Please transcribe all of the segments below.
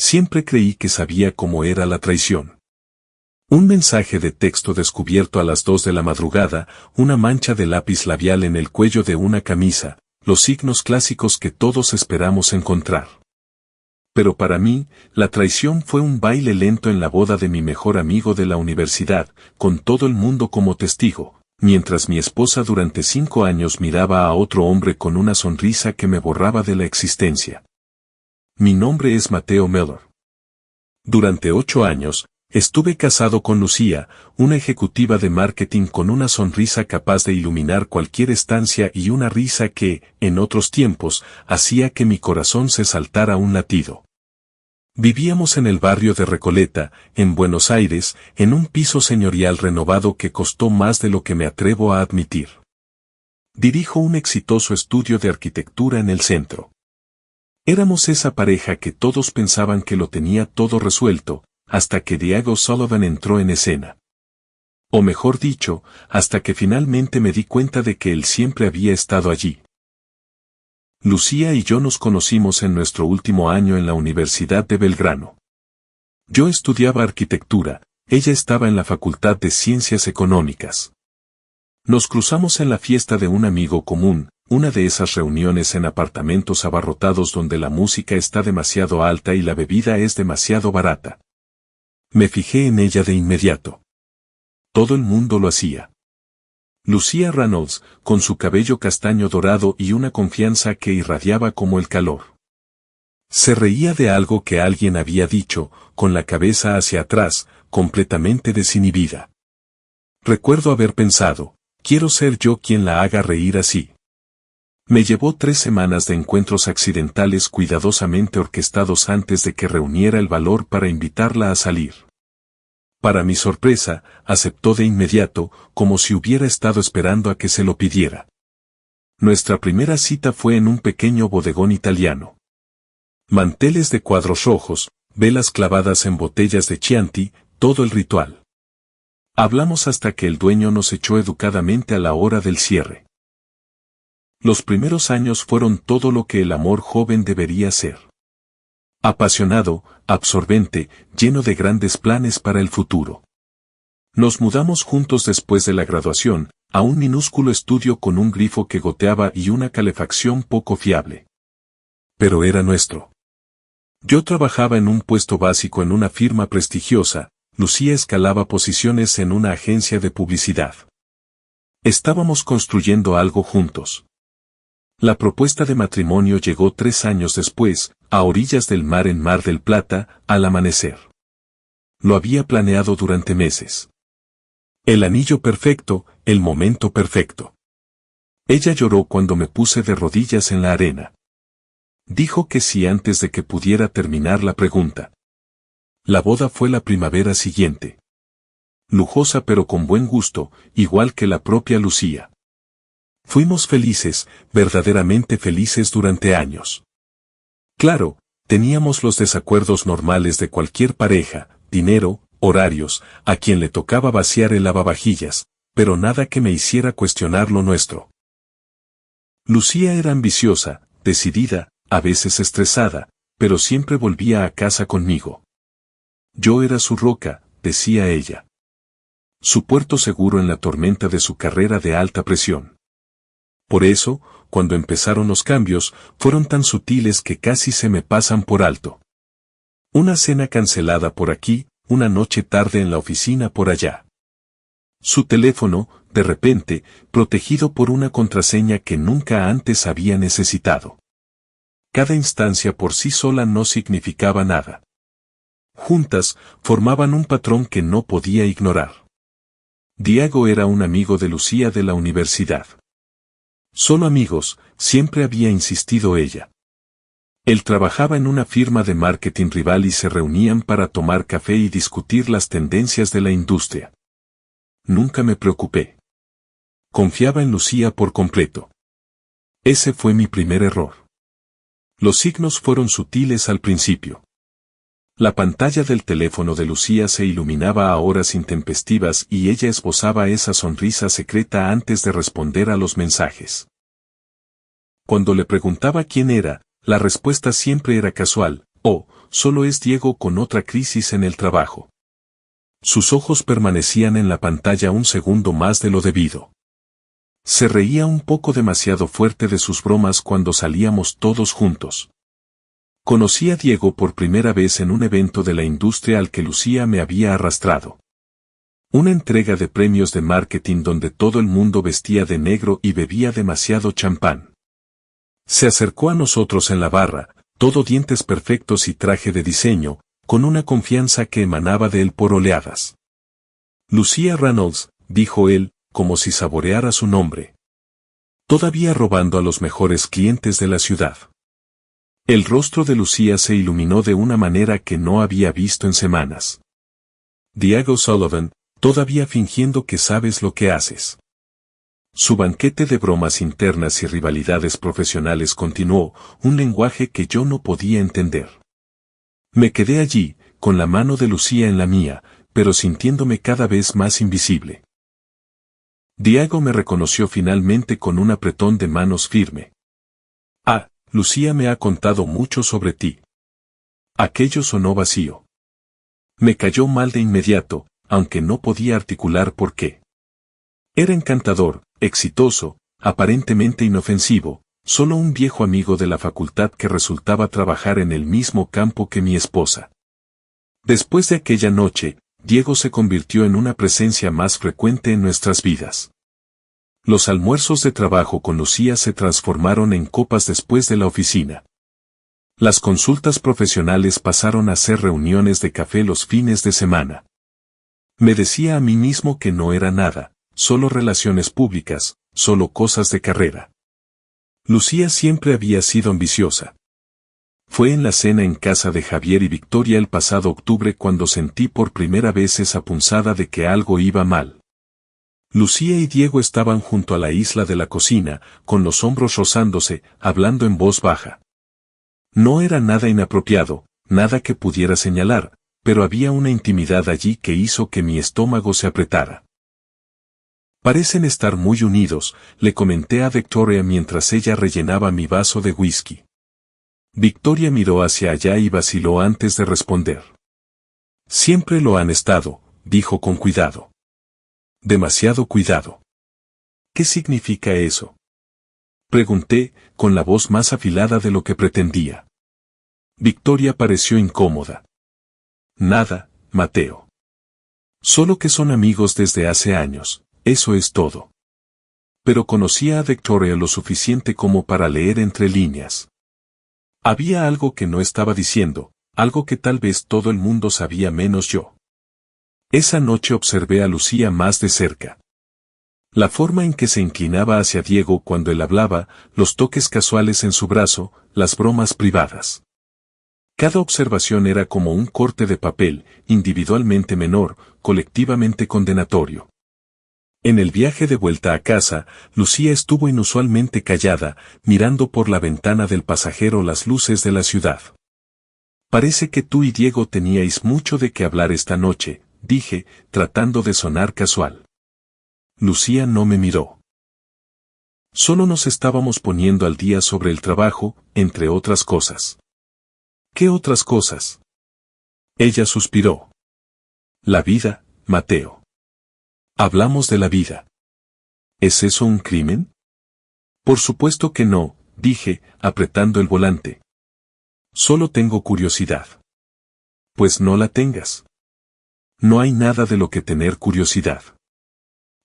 Siempre creí que sabía cómo era la traición. Un mensaje de texto descubierto a las 2 de la madrugada, una mancha de lápiz labial en el cuello de una camisa, los signos clásicos que todos esperamos encontrar. Pero para mí, la traición fue un baile lento en la boda de mi mejor amigo de la universidad, con todo el mundo como testigo, mientras mi esposa durante 5 años miraba a otro hombre con una sonrisa que me borraba de la existencia. Mi nombre es Mateo Miller. Durante 8 años, estuve casado con Lucía, una ejecutiva de marketing con una sonrisa capaz de iluminar cualquier estancia y una risa que, en otros tiempos, hacía que mi corazón se saltara un latido. Vivíamos en el barrio de Recoleta, en Buenos Aires, en un piso señorial renovado que costó más de lo que me atrevo a admitir. Dirijo un exitoso estudio de arquitectura en el centro. Éramos esa pareja que todos pensaban que lo tenía todo resuelto, hasta que Diego Sullivan entró en escena. O mejor dicho, hasta que finalmente me di cuenta de que él siempre había estado allí. Lucía y yo nos conocimos en nuestro último año en la Universidad de Belgrano. Yo estudiaba arquitectura, ella estaba en la Facultad de Ciencias Económicas. Nos cruzamos en la fiesta de un amigo común, una de esas reuniones en apartamentos abarrotados donde la música está demasiado alta y la bebida es demasiado barata. Me fijé en ella de inmediato. Todo el mundo lo hacía. Lucía Reynolds, con su cabello castaño dorado y una confianza que irradiaba como el calor. Se reía de algo que alguien había dicho, con la cabeza hacia atrás, completamente desinhibida. Recuerdo haber pensado, quiero ser yo quien la haga reír así. Me llevó 3 semanas de encuentros accidentales cuidadosamente orquestados antes de que reuniera el valor para invitarla a salir. Para mi sorpresa, aceptó de inmediato, como si hubiera estado esperando a que se lo pidiera. Nuestra primera cita fue en un pequeño bodegón italiano. Manteles de cuadros rojos, velas clavadas en botellas de Chianti, todo el ritual. Hablamos hasta que el dueño nos echó educadamente a la hora del cierre. Los primeros años fueron todo lo que el amor joven debería ser. Apasionado, absorbente, lleno de grandes planes para el futuro. Nos mudamos juntos después de la graduación, a un minúsculo estudio con un grifo que goteaba y una calefacción poco fiable. Pero era nuestro. Yo trabajaba en un puesto básico en una firma prestigiosa, Lucía escalaba posiciones en una agencia de publicidad. Estábamos construyendo algo juntos. La propuesta de matrimonio llegó 3 años después, a orillas del mar en Mar del Plata, al amanecer. Lo había planeado durante meses. El anillo perfecto, el momento perfecto. Ella lloró cuando me puse de rodillas en la arena. Dijo que sí antes de que pudiera terminar la pregunta. La boda fue la primavera siguiente. Lujosa pero con buen gusto, igual que la propia Lucía. Fuimos felices, verdaderamente felices durante años. Claro, teníamos los desacuerdos normales de cualquier pareja, dinero, horarios, a quien le tocaba vaciar el lavavajillas, pero nada que me hiciera cuestionar lo nuestro. Lucía era ambiciosa, decidida, a veces estresada, pero siempre volvía a casa conmigo. Yo era su roca, decía ella. Su puerto seguro en la tormenta de su carrera de alta presión. Por eso, cuando empezaron los cambios, fueron tan sutiles que casi se me pasan por alto. Una cena cancelada por aquí, una noche tarde en la oficina por allá. Su teléfono, de repente, protegido por una contraseña que nunca antes había necesitado. Cada instancia por sí sola no significaba nada. Juntas, formaban un patrón que no podía ignorar. Diego era un amigo de Lucía de la universidad. Solo amigos, siempre había insistido ella. Él trabajaba en una firma de marketing rival y se reunían para tomar café y discutir las tendencias de la industria. Nunca me preocupé. Confiaba en Lucía por completo. Ese fue mi primer error. Los signos fueron sutiles al principio. La pantalla del teléfono de Lucía se iluminaba a horas intempestivas y ella esbozaba esa sonrisa secreta antes de responder a los mensajes. Cuando le preguntaba quién era, la respuesta siempre era casual, solo es Diego con otra crisis en el trabajo. Sus ojos permanecían en la pantalla un segundo más de lo debido. Se reía un poco demasiado fuerte de sus bromas cuando salíamos todos juntos. Conocí a Diego por primera vez en un evento de la industria al que Lucía me había arrastrado. Una entrega de premios de marketing donde todo el mundo vestía de negro y bebía demasiado champán. Se acercó a nosotros en la barra, todo dientes perfectos y traje de diseño, con una confianza que emanaba de él por oleadas. Lucía Reynolds, dijo él, como si saboreara su nombre. Todavía robando a los mejores clientes de la ciudad. El rostro de Lucía se iluminó de una manera que no había visto en semanas. Diego Sullivan, todavía fingiendo que sabes lo que haces. Su banquete de bromas internas y rivalidades profesionales continuó, un lenguaje que yo no podía entender. Me quedé allí, con la mano de Lucía en la mía, pero sintiéndome cada vez más invisible. Diego me reconoció finalmente con un apretón de manos firme. Ah, Lucía me ha contado mucho sobre ti. Aquello sonó vacío. Me cayó mal de inmediato, aunque no podía articular por qué. Era encantador, exitoso, aparentemente inofensivo, solo un viejo amigo de la facultad que resultaba trabajar en el mismo campo que mi esposa. Después de aquella noche, Diego se convirtió en una presencia más frecuente en nuestras vidas. Los almuerzos de trabajo con Lucía se transformaron en copas después de la oficina. Las consultas profesionales pasaron a ser reuniones de café los fines de semana. Me decía a mí mismo que no era nada, solo relaciones públicas, solo cosas de carrera. Lucía siempre había sido ambiciosa. Fue en la cena en casa de Javier y Victoria el pasado octubre cuando sentí por primera vez esa punzada de que algo iba mal. Lucía y Diego estaban junto a la isla de la cocina, con los hombros rozándose, hablando en voz baja. No era nada inapropiado, nada que pudiera señalar, pero había una intimidad allí que hizo que mi estómago se apretara. Parecen estar muy unidos, le comenté a Victoria mientras ella rellenaba mi vaso de whisky. Victoria miró hacia allá y vaciló antes de responder. Siempre lo han estado, dijo con cuidado. Demasiado cuidado. ¿Qué significa eso? Pregunté, con la voz más afilada de lo que pretendía. Victoria pareció incómoda. Nada, Mateo. Solo que son amigos desde hace años, eso es todo. Pero conocía a Victoria lo suficiente como para leer entre líneas. Había algo que no estaba diciendo, algo que tal vez todo el mundo sabía menos yo. Esa noche observé a Lucía más de cerca. La forma en que se inclinaba hacia Diego cuando él hablaba, los toques casuales en su brazo, las bromas privadas. Cada observación era como un corte de papel, individualmente menor, colectivamente condenatorio. En el viaje de vuelta a casa, Lucía estuvo inusualmente callada, mirando por la ventana del pasajero las luces de la ciudad. Parece que tú y Diego teníais mucho de qué hablar esta noche, dije, tratando de sonar casual. Lucía no me miró. Solo nos estábamos poniendo al día sobre el trabajo, entre otras cosas. ¿Qué otras cosas? Ella suspiró. La vida, Mateo. Hablamos de la vida. ¿Es eso un crimen? Por supuesto que no, dije, apretando el volante. Solo tengo curiosidad. Pues no la tengas. No hay nada de lo que tener curiosidad.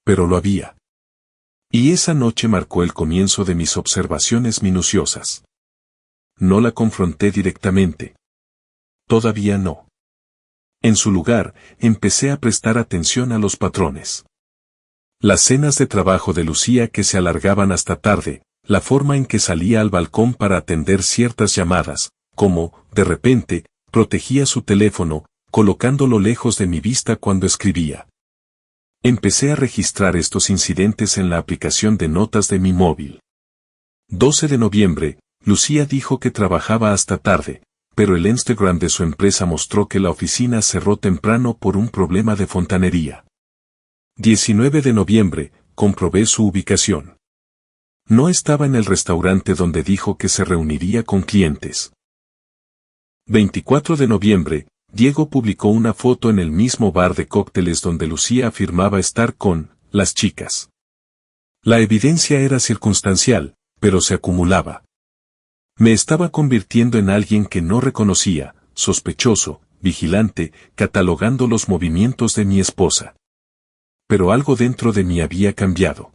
Pero lo había. Y esa noche marcó el comienzo de mis observaciones minuciosas. No la confronté directamente. Todavía no. En su lugar, empecé a prestar atención a los patrones. Las cenas de trabajo de Lucía que se alargaban hasta tarde, la forma en que salía al balcón para atender ciertas llamadas, como, de repente, protegía su teléfono, colocándolo lejos de mi vista cuando escribía. Empecé a registrar estos incidentes en la aplicación de notas de mi móvil. 12 de noviembre, Lucía dijo que trabajaba hasta tarde, pero el Instagram de su empresa mostró que la oficina cerró temprano por un problema de fontanería. 19 de noviembre, comprobé su ubicación. No estaba en el restaurante donde dijo que se reuniría con clientes. 24 de noviembre, Diego publicó una foto en el mismo bar de cócteles donde Lucía afirmaba estar con las chicas. La evidencia era circunstancial, pero se acumulaba. Me estaba convirtiendo en alguien que no reconocía, sospechoso, vigilante, catalogando los movimientos de mi esposa. Pero algo dentro de mí había cambiado.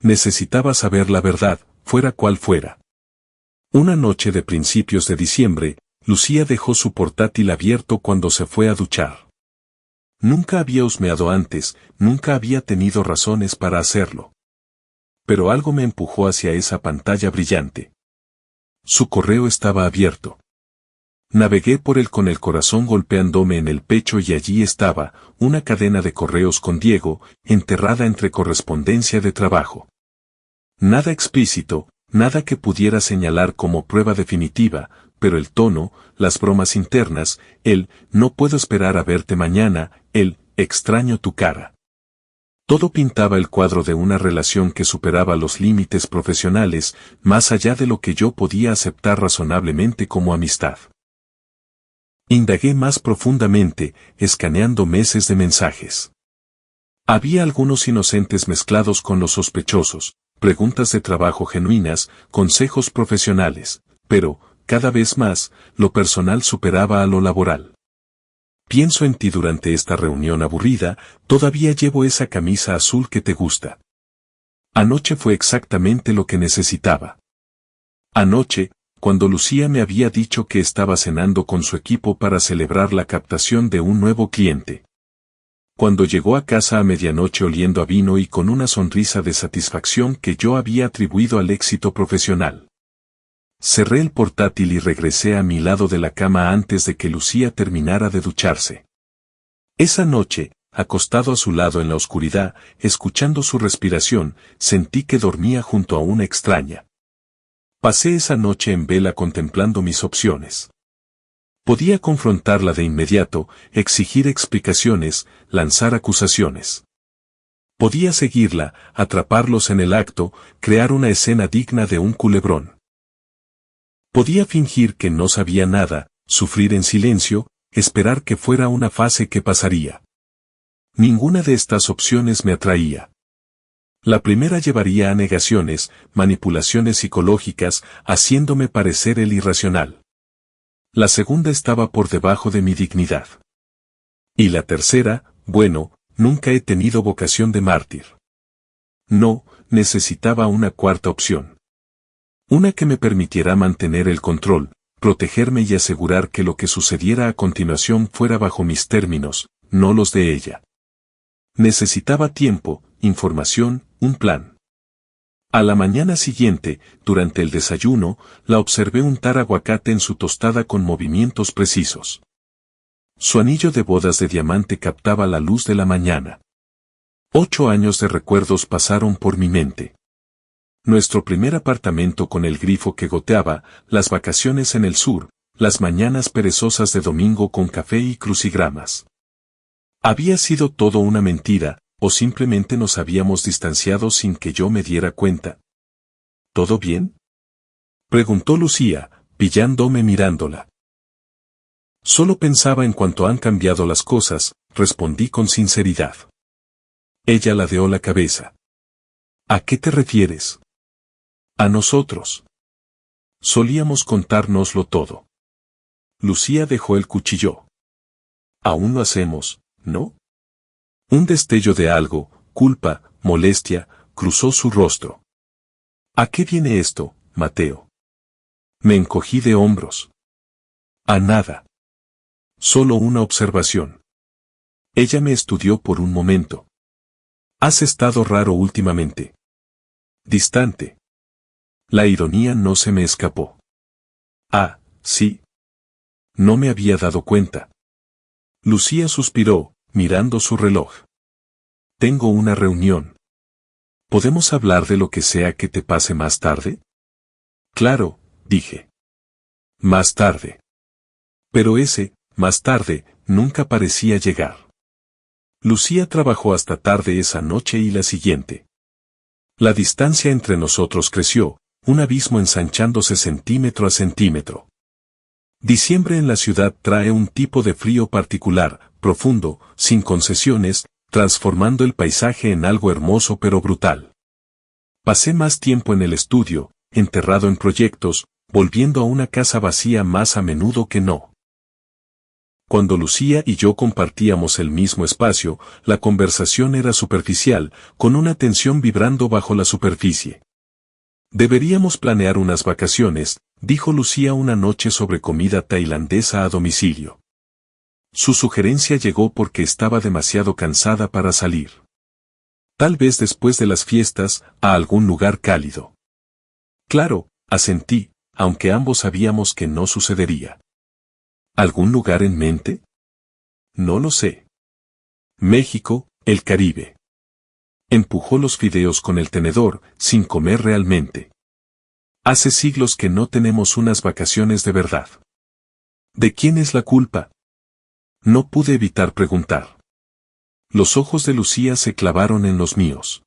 Necesitaba saber la verdad, fuera cual fuera. Una noche de principios de diciembre, Lucía dejó su portátil abierto cuando se fue a duchar. Nunca había husmeado antes, nunca había tenido razones para hacerlo. Pero algo me empujó hacia esa pantalla brillante. Su correo estaba abierto. Navegué por él con el corazón golpeándome en el pecho y allí estaba, una cadena de correos con Diego, enterrada entre correspondencia de trabajo. Nada explícito, nada que pudiera señalar como prueba definitiva, pero el tono, las bromas internas, el no puedo esperar a verte mañana, el extraño tu cara. Todo pintaba el cuadro de una relación que superaba los límites profesionales, más allá de lo que yo podía aceptar razonablemente como amistad. Indagué más profundamente, escaneando meses de mensajes. Había algunos inocentes mezclados con los sospechosos, preguntas de trabajo genuinas, consejos profesionales, pero, cada vez más, lo personal superaba a lo laboral. Pienso en ti durante esta reunión aburrida, todavía llevo esa camisa azul que te gusta. Anoche fue exactamente lo que necesitaba. Anoche, cuando Lucía me había dicho que estaba cenando con su equipo para celebrar la captación de un nuevo cliente. Cuando llegó a casa a medianoche oliendo a vino y con una sonrisa de satisfacción que yo había atribuido al éxito profesional. Cerré el portátil y regresé a mi lado de la cama antes de que Lucía terminara de ducharse. Esa noche, acostado a su lado en la oscuridad, escuchando su respiración, sentí que dormía junto a una extraña. Pasé esa noche en vela contemplando mis opciones. Podía confrontarla de inmediato, exigir explicaciones, lanzar acusaciones. Podía seguirla, atraparlos en el acto, crear una escena digna de un culebrón. Podía fingir que no sabía nada, sufrir en silencio, esperar que fuera una fase que pasaría. Ninguna de estas opciones me atraía. La primera llevaría a negaciones, manipulaciones psicológicas, haciéndome parecer el irracional. La segunda estaba por debajo de mi dignidad. Y la tercera, bueno, nunca he tenido vocación de mártir. No, necesitaba una cuarta opción. Una que me permitiera mantener el control, protegerme y asegurar que lo que sucediera a continuación fuera bajo mis términos, no los de ella. Necesitaba tiempo, información, un plan. A la mañana siguiente, durante el desayuno, la observé untar aguacate en su tostada con movimientos precisos. Su anillo de bodas de diamante captaba la luz de la mañana. 8 años de recuerdos pasaron por mi mente. Nuestro primer apartamento con el grifo que goteaba, las vacaciones en el sur, las mañanas perezosas de domingo con café y crucigramas. ¿Había sido todo una mentira, o simplemente nos habíamos distanciado sin que yo me diera cuenta? ¿Todo bien?, preguntó Lucía, pillándome mirándola. Solo pensaba en cuánto han cambiado las cosas, respondí con sinceridad. Ella ladeó la cabeza. ¿A qué te refieres? A nosotros. Solíamos contárnoslo todo. Lucía dejó el cuchillo. Aún lo hacemos, ¿no? Un destello de algo, culpa, molestia, cruzó su rostro. ¿A qué viene esto, Mateo? Me encogí de hombros. A nada. Solo una observación. Ella me estudió por un momento. Has estado raro últimamente. Distante. La ironía no se me escapó. Ah, sí. No me había dado cuenta. Lucía suspiró, mirando su reloj. Tengo una reunión. ¿Podemos hablar de lo que sea que te pase más tarde? Claro, dije. Más tarde. Pero ese, más tarde, nunca parecía llegar. Lucía trabajó hasta tarde esa noche y la siguiente. La distancia entre nosotros creció, un abismo ensanchándose centímetro a centímetro. Diciembre en la ciudad trae un tipo de frío particular, profundo, sin concesiones, transformando el paisaje en algo hermoso pero brutal. Pasé más tiempo en el estudio, enterrado en proyectos, volviendo a una casa vacía más a menudo que no. Cuando Lucía y yo compartíamos el mismo espacio, la conversación era superficial, con una tensión vibrando bajo la superficie. Deberíamos planear unas vacaciones, dijo Lucía una noche sobre comida tailandesa a domicilio. Su sugerencia llegó porque estaba demasiado cansada para salir. Tal vez después de las fiestas, a algún lugar cálido. Claro, asentí, aunque ambos sabíamos que no sucedería. ¿Algún lugar en mente? No lo sé. México, el Caribe. Empujó los fideos con el tenedor, sin comer realmente. Hace siglos que no tenemos unas vacaciones de verdad. ¿De quién es la culpa? No pude evitar preguntar. Los ojos de Lucía se clavaron en los míos.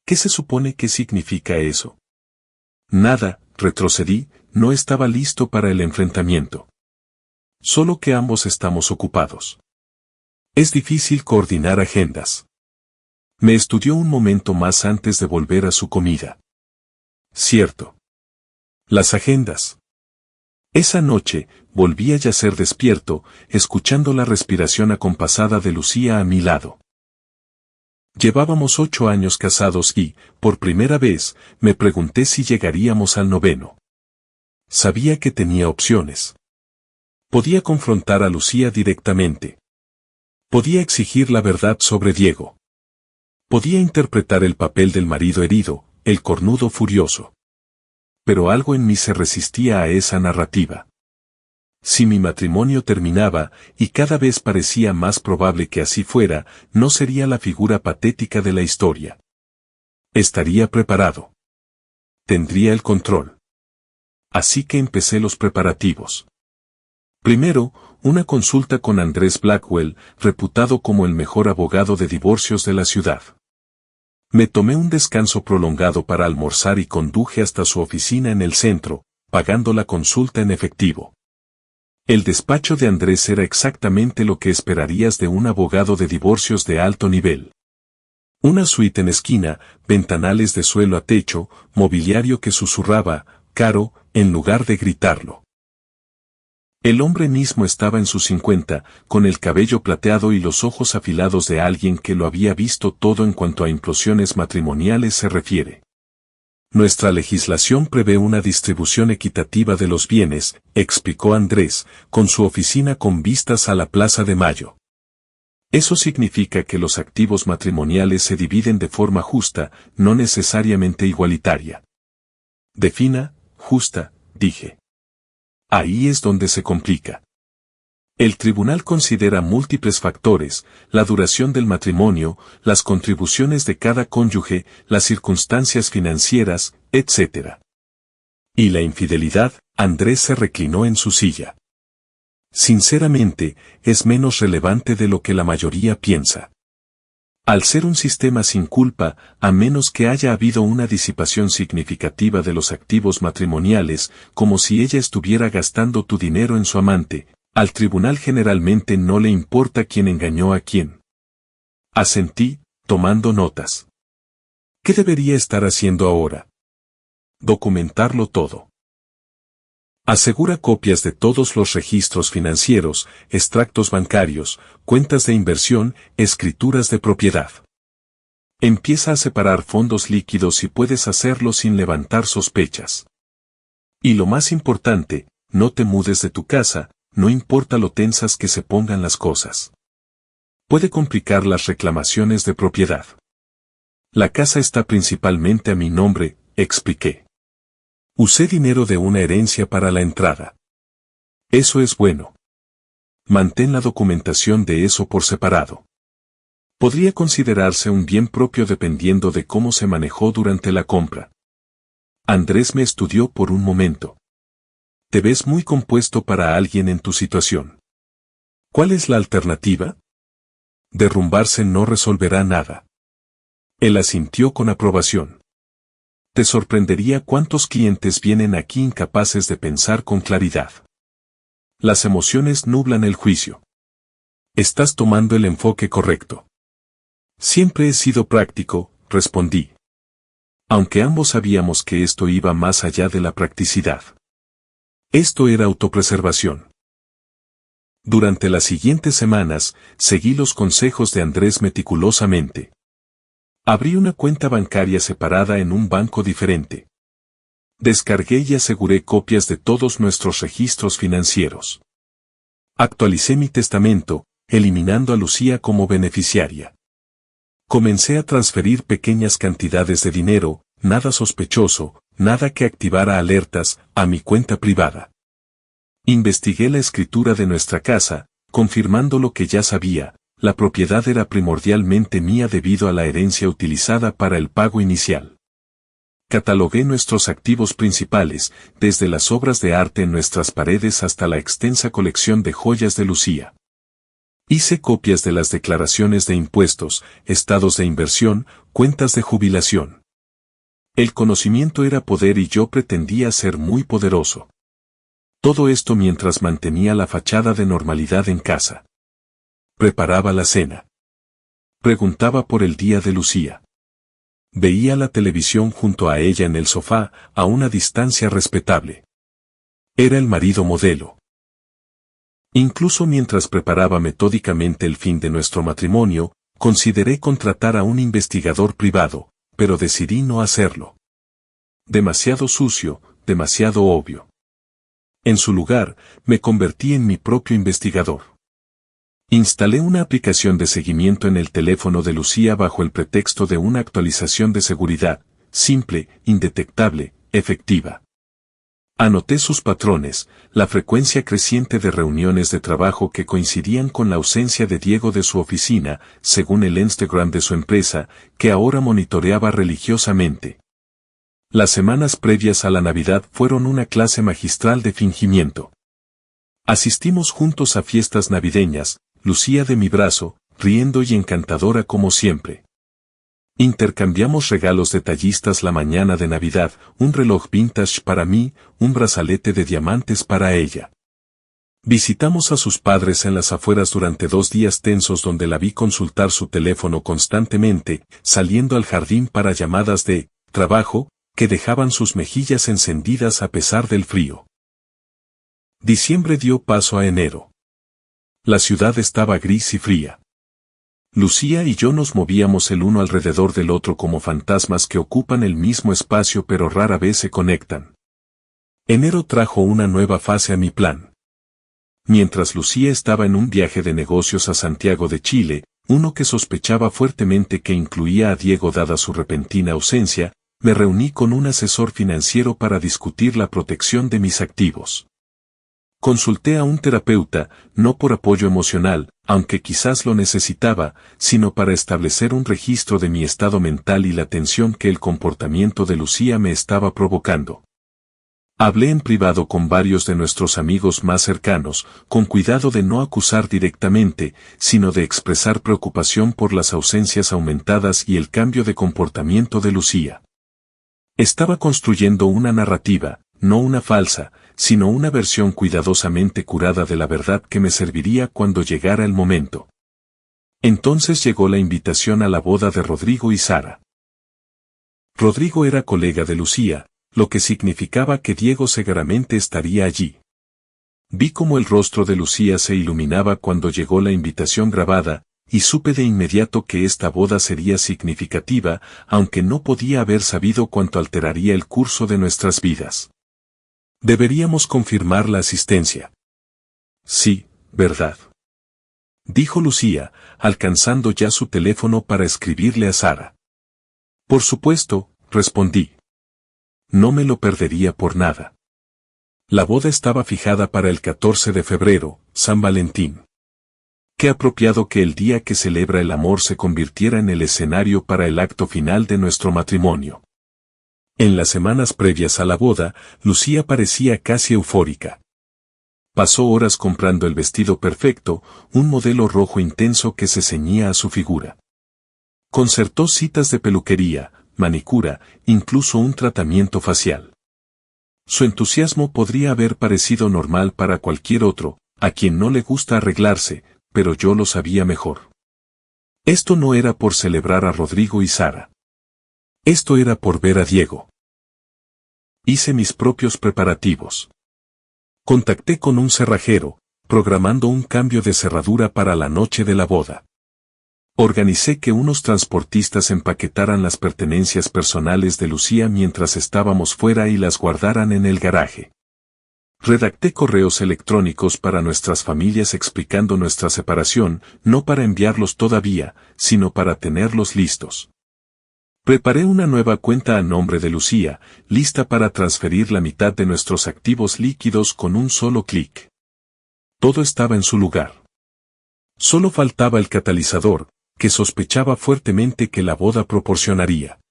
¿Qué se supone que significa eso? Nada, retrocedí, no estaba listo para el enfrentamiento. Solo que ambos estamos ocupados. Es difícil coordinar agendas. Me estudió un momento más antes de volver a su comida. Cierto. Las agendas. Esa noche, volví a yacer despierto, escuchando la respiración acompasada de Lucía a mi lado. Llevábamos 8 años casados y, por primera vez, me pregunté si llegaríamos al 9º. Sabía que tenía opciones. Podía confrontar a Lucía directamente. Podía exigir la verdad sobre Diego. Podía interpretar el papel del marido herido, el cornudo furioso. Pero algo en mí se resistía a esa narrativa. Si mi matrimonio terminaba, y cada vez parecía más probable que así fuera, no sería la figura patética de la historia. Estaría preparado. Tendría el control. Así que empecé los preparativos. Primero, una consulta con Andrés Blackwell, reputado como el mejor abogado de divorcios de la ciudad. Me tomé un descanso prolongado para almorzar y conduje hasta su oficina en el centro, pagando la consulta en efectivo. El despacho de Andrés era exactamente lo que esperarías de un abogado de divorcios de alto nivel. Una suite en esquina, ventanales de suelo a techo, mobiliario que susurraba, caro, en lugar de gritarlo. El hombre mismo estaba en sus 50, con el cabello plateado y los ojos afilados de alguien que lo había visto todo en cuanto a implosiones matrimoniales se refiere. Nuestra legislación prevé una distribución equitativa de los bienes, explicó Andrés, con su oficina con vistas a la Plaza de Mayo. Eso significa que los activos matrimoniales se dividen de forma justa, no necesariamente igualitaria. Defina, justa, dije. Ahí es donde se complica. El tribunal considera múltiples factores, la duración del matrimonio, las contribuciones de cada cónyuge, las circunstancias financieras, etc. ¿Y la infidelidad? Andrés se reclinó en su silla. Sinceramente, es menos relevante de lo que la mayoría piensa. Al ser un sistema sin culpa, a menos que haya habido una disipación significativa de los activos matrimoniales, como si ella estuviera gastando tu dinero en su amante, al tribunal generalmente no le importa quién engañó a quién. Asentí, tomando notas. ¿Qué debería estar haciendo ahora? Documentarlo todo. Asegura copias de todos los registros financieros, extractos bancarios, cuentas de inversión, escrituras de propiedad. Empieza a separar fondos líquidos y puedes hacerlo sin levantar sospechas. Y lo más importante, no te mudes de tu casa, no importa lo tensas que se pongan las cosas. Puede complicar las reclamaciones de propiedad. La casa está principalmente a mi nombre, expliqué. Usé dinero de una herencia para la entrada. Eso es bueno. Mantén la documentación de eso por separado. Podría considerarse un bien propio dependiendo de cómo se manejó durante la compra. Andrés me estudió por un momento. Te ves muy compuesto para alguien en tu situación. ¿Cuál es la alternativa? Derrumbarse no resolverá nada. Él asintió con aprobación. Te sorprendería cuántos clientes vienen aquí incapaces de pensar con claridad. Las emociones nublan el juicio. Estás tomando el enfoque correcto. Siempre he sido práctico, respondí. Aunque ambos sabíamos que esto iba más allá de la practicidad. Esto era autopreservación. Durante las siguientes semanas, seguí los consejos de Andrés meticulosamente. Abrí una cuenta bancaria separada en un banco diferente. Descargué y aseguré copias de todos nuestros registros financieros. Actualicé mi testamento, eliminando a Lucía como beneficiaria. Comencé a transferir pequeñas cantidades de dinero, nada sospechoso, nada que activara alertas, a mi cuenta privada. Investigué la escritura de nuestra casa, confirmando lo que ya sabía, la propiedad era primordialmente mía debido a la herencia utilizada para el pago inicial. Catalogué nuestros activos principales, desde las obras de arte en nuestras paredes hasta la extensa colección de joyas de Lucía. Hice copias de las declaraciones de impuestos, estados de inversión, cuentas de jubilación. El conocimiento era poder y yo pretendía ser muy poderoso. Todo esto mientras mantenía la fachada de normalidad en casa. Preparaba la cena. Preguntaba por el día de Lucía. Veía la televisión junto a ella en el sofá, a una distancia respetable. Era el marido modelo. Incluso mientras preparaba metódicamente el fin de nuestro matrimonio, consideré contratar a un investigador privado, pero decidí no hacerlo. Demasiado sucio, demasiado obvio. En su lugar, me convertí en mi propio investigador. Instalé una aplicación de seguimiento en el teléfono de Lucía bajo el pretexto de una actualización de seguridad, simple, indetectable, efectiva. Anoté sus patrones, la frecuencia creciente de reuniones de trabajo que coincidían con la ausencia de Diego de su oficina, según el Instagram de su empresa, que ahora monitoreaba religiosamente. Las semanas previas a la Navidad fueron una clase magistral de fingimiento. Asistimos juntos a fiestas navideñas, Lucía de mi brazo, riendo y encantadora como siempre. Intercambiamos regalos detallistas la mañana de Navidad, un reloj vintage para mí, un brazalete de diamantes para ella. Visitamos a sus padres en las afueras durante 2 días tensos donde la vi consultar su teléfono constantemente, saliendo al jardín para llamadas de trabajo, que dejaban sus mejillas encendidas a pesar del frío. Diciembre dio paso a enero. La ciudad estaba gris y fría. Lucía y yo nos movíamos el uno alrededor del otro como fantasmas que ocupan el mismo espacio pero rara vez se conectan. Enero trajo una nueva fase a mi plan. Mientras Lucía estaba en un viaje de negocios a Santiago de Chile, uno que sospechaba fuertemente que incluía a Diego dada su repentina ausencia, me reuní con un asesor financiero para discutir la protección de mis activos. Consulté a un terapeuta, no por apoyo emocional, aunque quizás lo necesitaba, sino para establecer un registro de mi estado mental y la tensión que el comportamiento de Lucía me estaba provocando. Hablé en privado con varios de nuestros amigos más cercanos, con cuidado de no acusar directamente, sino de expresar preocupación por las ausencias aumentadas y el cambio de comportamiento de Lucía. Estaba construyendo una narrativa, no una falsa, sino una versión cuidadosamente curada de la verdad que me serviría cuando llegara el momento. Entonces llegó la invitación a la boda de Rodrigo y Sara. Rodrigo era colega de Lucía, lo que significaba que Diego seguramente estaría allí. Vi cómo el rostro de Lucía se iluminaba cuando llegó la invitación grabada, y supe de inmediato que esta boda sería significativa, aunque no podía haber sabido cuánto alteraría el curso de nuestras vidas. Deberíamos confirmar la asistencia. Sí, ¿verdad? Dijo Lucía, alcanzando ya su teléfono para escribirle a Sara. Por supuesto, respondí. No me lo perdería por nada. La boda estaba fijada para el 14 de febrero, San Valentín. Qué apropiado que el día que celebra el amor se convirtiera en el escenario para el acto final de nuestro matrimonio. En las semanas previas a la boda, Lucía parecía casi eufórica. Pasó horas comprando el vestido perfecto, un modelo rojo intenso que se ceñía a su figura. Concertó citas de peluquería, manicura, incluso un tratamiento facial. Su entusiasmo podría haber parecido normal para cualquier otro, a quien no le gusta arreglarse, pero yo lo sabía mejor. Esto no era por celebrar a Rodrigo y Sara. Esto era por ver a Diego. Hice mis propios preparativos. Contacté con un cerrajero, programando un cambio de cerradura para la noche de la boda. Organicé que unos transportistas empaquetaran las pertenencias personales de Lucía mientras estábamos fuera y las guardaran en el garaje. Redacté correos electrónicos para nuestras familias explicando nuestra separación, no para enviarlos todavía, sino para tenerlos listos. Preparé una nueva cuenta a nombre de Lucía, lista para transferir la mitad de nuestros activos líquidos con un solo clic. Todo estaba en su lugar. Solo faltaba el catalizador, que sospechaba fuertemente que la boda proporcionaría.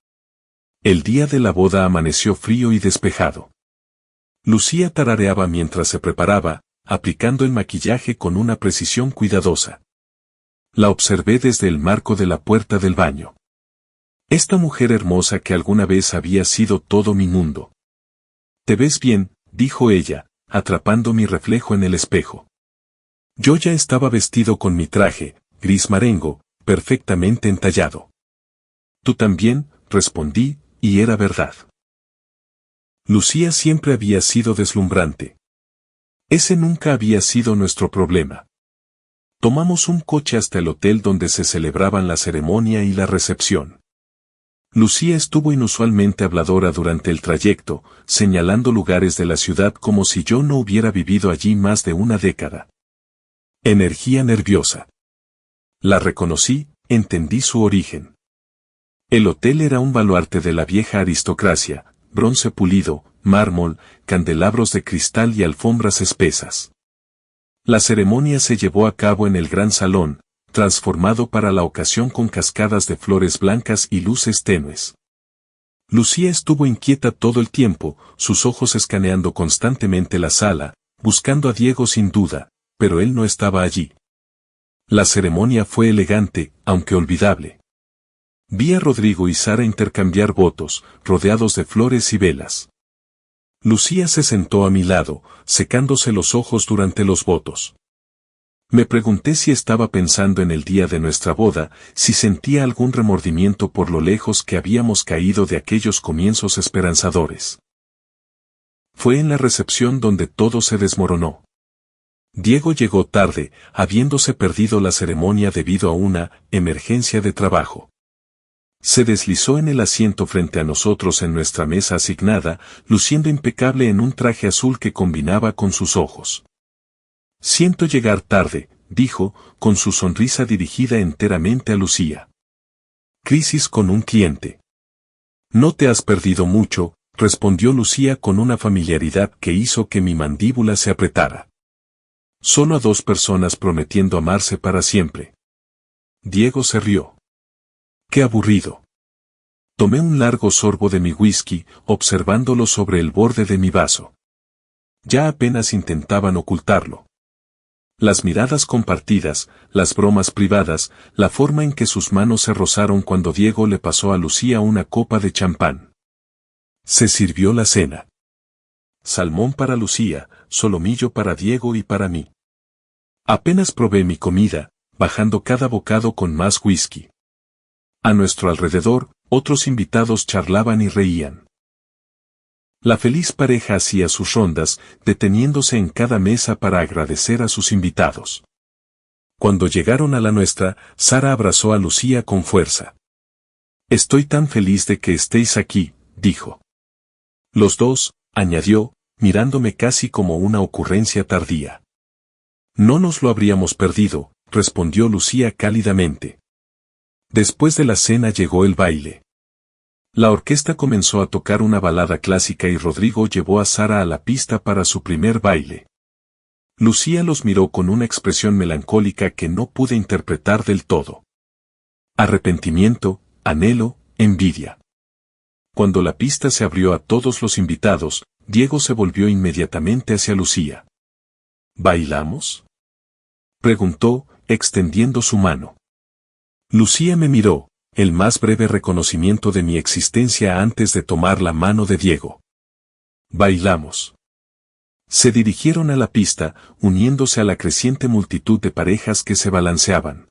El día de la boda amaneció frío y despejado. Lucía tarareaba mientras se preparaba, aplicando el maquillaje con una precisión cuidadosa. La observé desde el marco de la puerta del baño. Esta mujer hermosa que alguna vez había sido todo mi mundo. «Te ves bien», dijo ella, atrapando mi reflejo en el espejo. Yo ya estaba vestido con mi traje, gris marengo, perfectamente entallado. «Tú también», respondí, y era verdad. Lucía siempre había sido deslumbrante. Ese nunca había sido nuestro problema. Tomamos un coche hasta el hotel donde se celebraban la ceremonia y la recepción. Lucía estuvo inusualmente habladora durante el trayecto, señalando lugares de la ciudad como si yo no hubiera vivido allí más de una década. Energía nerviosa. La reconocí, entendí su origen. El hotel era un baluarte de la vieja aristocracia, bronce pulido, mármol, candelabros de cristal y alfombras espesas. La ceremonia se llevó a cabo en el gran salón, transformado para la ocasión con cascadas de flores blancas y luces tenues. Lucía estuvo inquieta todo el tiempo, sus ojos escaneando constantemente la sala, buscando a Diego sin duda, pero él no estaba allí. La ceremonia fue elegante, aunque olvidable. Vi a Rodrigo y Sara intercambiar votos, rodeados de flores y velas. Lucía se sentó a mi lado, secándose los ojos durante los votos. Me pregunté si estaba pensando en el día de nuestra boda, si sentía algún remordimiento por lo lejos que habíamos caído de aquellos comienzos esperanzadores. Fue en la recepción donde todo se desmoronó. Diego llegó tarde, habiéndose perdido la ceremonia debido a una emergencia de trabajo. Se deslizó en el asiento frente a nosotros en nuestra mesa asignada, luciendo impecable en un traje azul que combinaba con sus ojos. «Siento llegar tarde», dijo, con su sonrisa dirigida enteramente a Lucía. «Crisis con un cliente». «No te has perdido mucho», respondió Lucía con una familiaridad que hizo que mi mandíbula se apretara. «Solo a dos personas prometiendo amarse para siempre». Diego se rió. «Qué aburrido». Tomé un largo sorbo de mi whisky, observándolo sobre el borde de mi vaso. Ya apenas intentaban ocultarlo. Las miradas compartidas, las bromas privadas, la forma en que sus manos se rozaron cuando Diego le pasó a Lucía una copa de champán. Se sirvió la cena. Salmón para Lucía, solomillo para Diego y para mí. Apenas probé mi comida, bajando cada bocado con más whisky. A nuestro alrededor, otros invitados charlaban y reían. La feliz pareja hacía sus rondas, deteniéndose en cada mesa para agradecer a sus invitados. Cuando llegaron a la nuestra, Sara abrazó a Lucía con fuerza. «Estoy tan feliz de que estéis aquí», dijo. «Los dos», añadió, mirándome casi como una ocurrencia tardía. «No nos lo habríamos perdido», respondió Lucía cálidamente. Después de la cena llegó el baile. La orquesta comenzó a tocar una balada clásica y Rodrigo llevó a Sara a la pista para su primer baile. Lucía los miró con una expresión melancólica que no pude interpretar del todo. Arrepentimiento, anhelo, envidia. Cuando la pista se abrió a todos los invitados, Diego se volvió inmediatamente hacia Lucía. ¿Bailamos?, preguntó, extendiendo su mano. Lucía me miró, el más breve reconocimiento de mi existencia antes de tomar la mano de Diego. Bailamos. Se dirigieron a la pista, uniéndose a la creciente multitud de parejas que se balanceaban.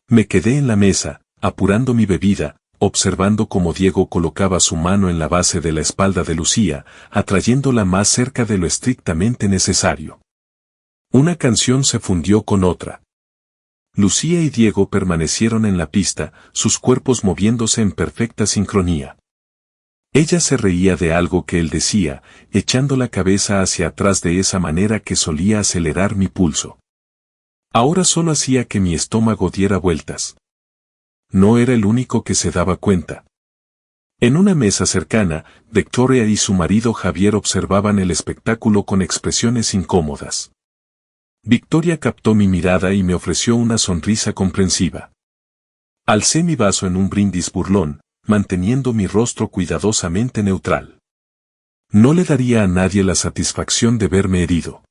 Me quedé en la mesa, apurando mi bebida, observando cómo Diego colocaba su mano en la base de la espalda de Lucía, atrayéndola más cerca de lo estrictamente necesario. Una canción se fundió con otra. Lucía y Diego permanecieron en la pista, sus cuerpos moviéndose en perfecta sincronía. Ella se reía de algo que él decía, echando la cabeza hacia atrás de esa manera que solía acelerar mi pulso. Ahora solo hacía que mi estómago diera vueltas. No era el único que se daba cuenta. En una mesa cercana, Victoria y su marido Javier observaban el espectáculo con expresiones incómodas. Victoria captó mi mirada y me ofreció una sonrisa comprensiva. Alcé mi vaso en un brindis burlón, manteniendo mi rostro cuidadosamente neutral. No le daría a nadie la satisfacción de verme herido.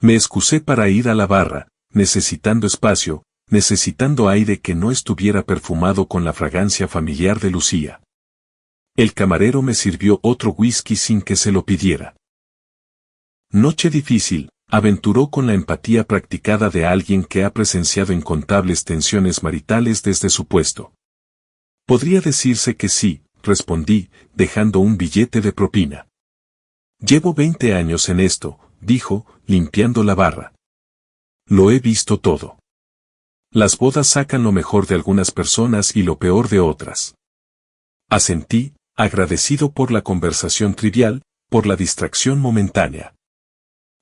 Me excusé para ir a la barra, necesitando espacio, necesitando aire que no estuviera perfumado con la fragancia familiar de Lucía. El camarero me sirvió otro whisky sin que se lo pidiera. Noche difícil, aventuró con la empatía practicada de alguien que ha presenciado incontables tensiones maritales desde su puesto. Podría decirse que sí, respondí, dejando un billete de propina. Llevo 20 años en esto, dijo, limpiando la barra. Lo he visto todo. Las bodas sacan lo mejor de algunas personas y lo peor de otras. Asentí, agradecido por la conversación trivial, por la distracción momentánea.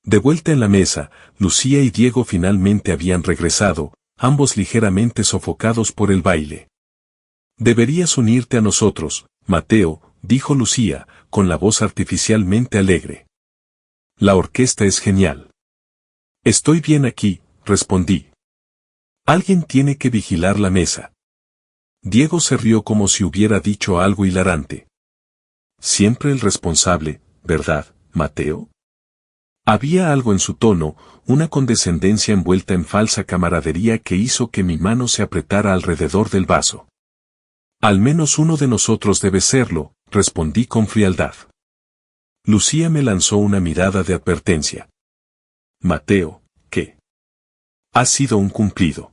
De vuelta en la mesa, Lucía y Diego finalmente habían regresado, ambos ligeramente sofocados por el baile. Deberías unirte a nosotros, Mateo, dijo Lucía, con la voz artificialmente alegre. La orquesta es genial. Estoy bien aquí, respondí. Alguien tiene que vigilar la mesa. Diego se rió como si hubiera dicho algo hilarante. Siempre el responsable, ¿verdad, Mateo? Había algo en su tono, una condescendencia envuelta en falsa camaradería que hizo que mi mano se apretara alrededor del vaso. Al menos uno de nosotros debe serlo, respondí con frialdad. Lucía me lanzó una mirada de advertencia. Mateo, ¿qué? Ha sido un cumplido.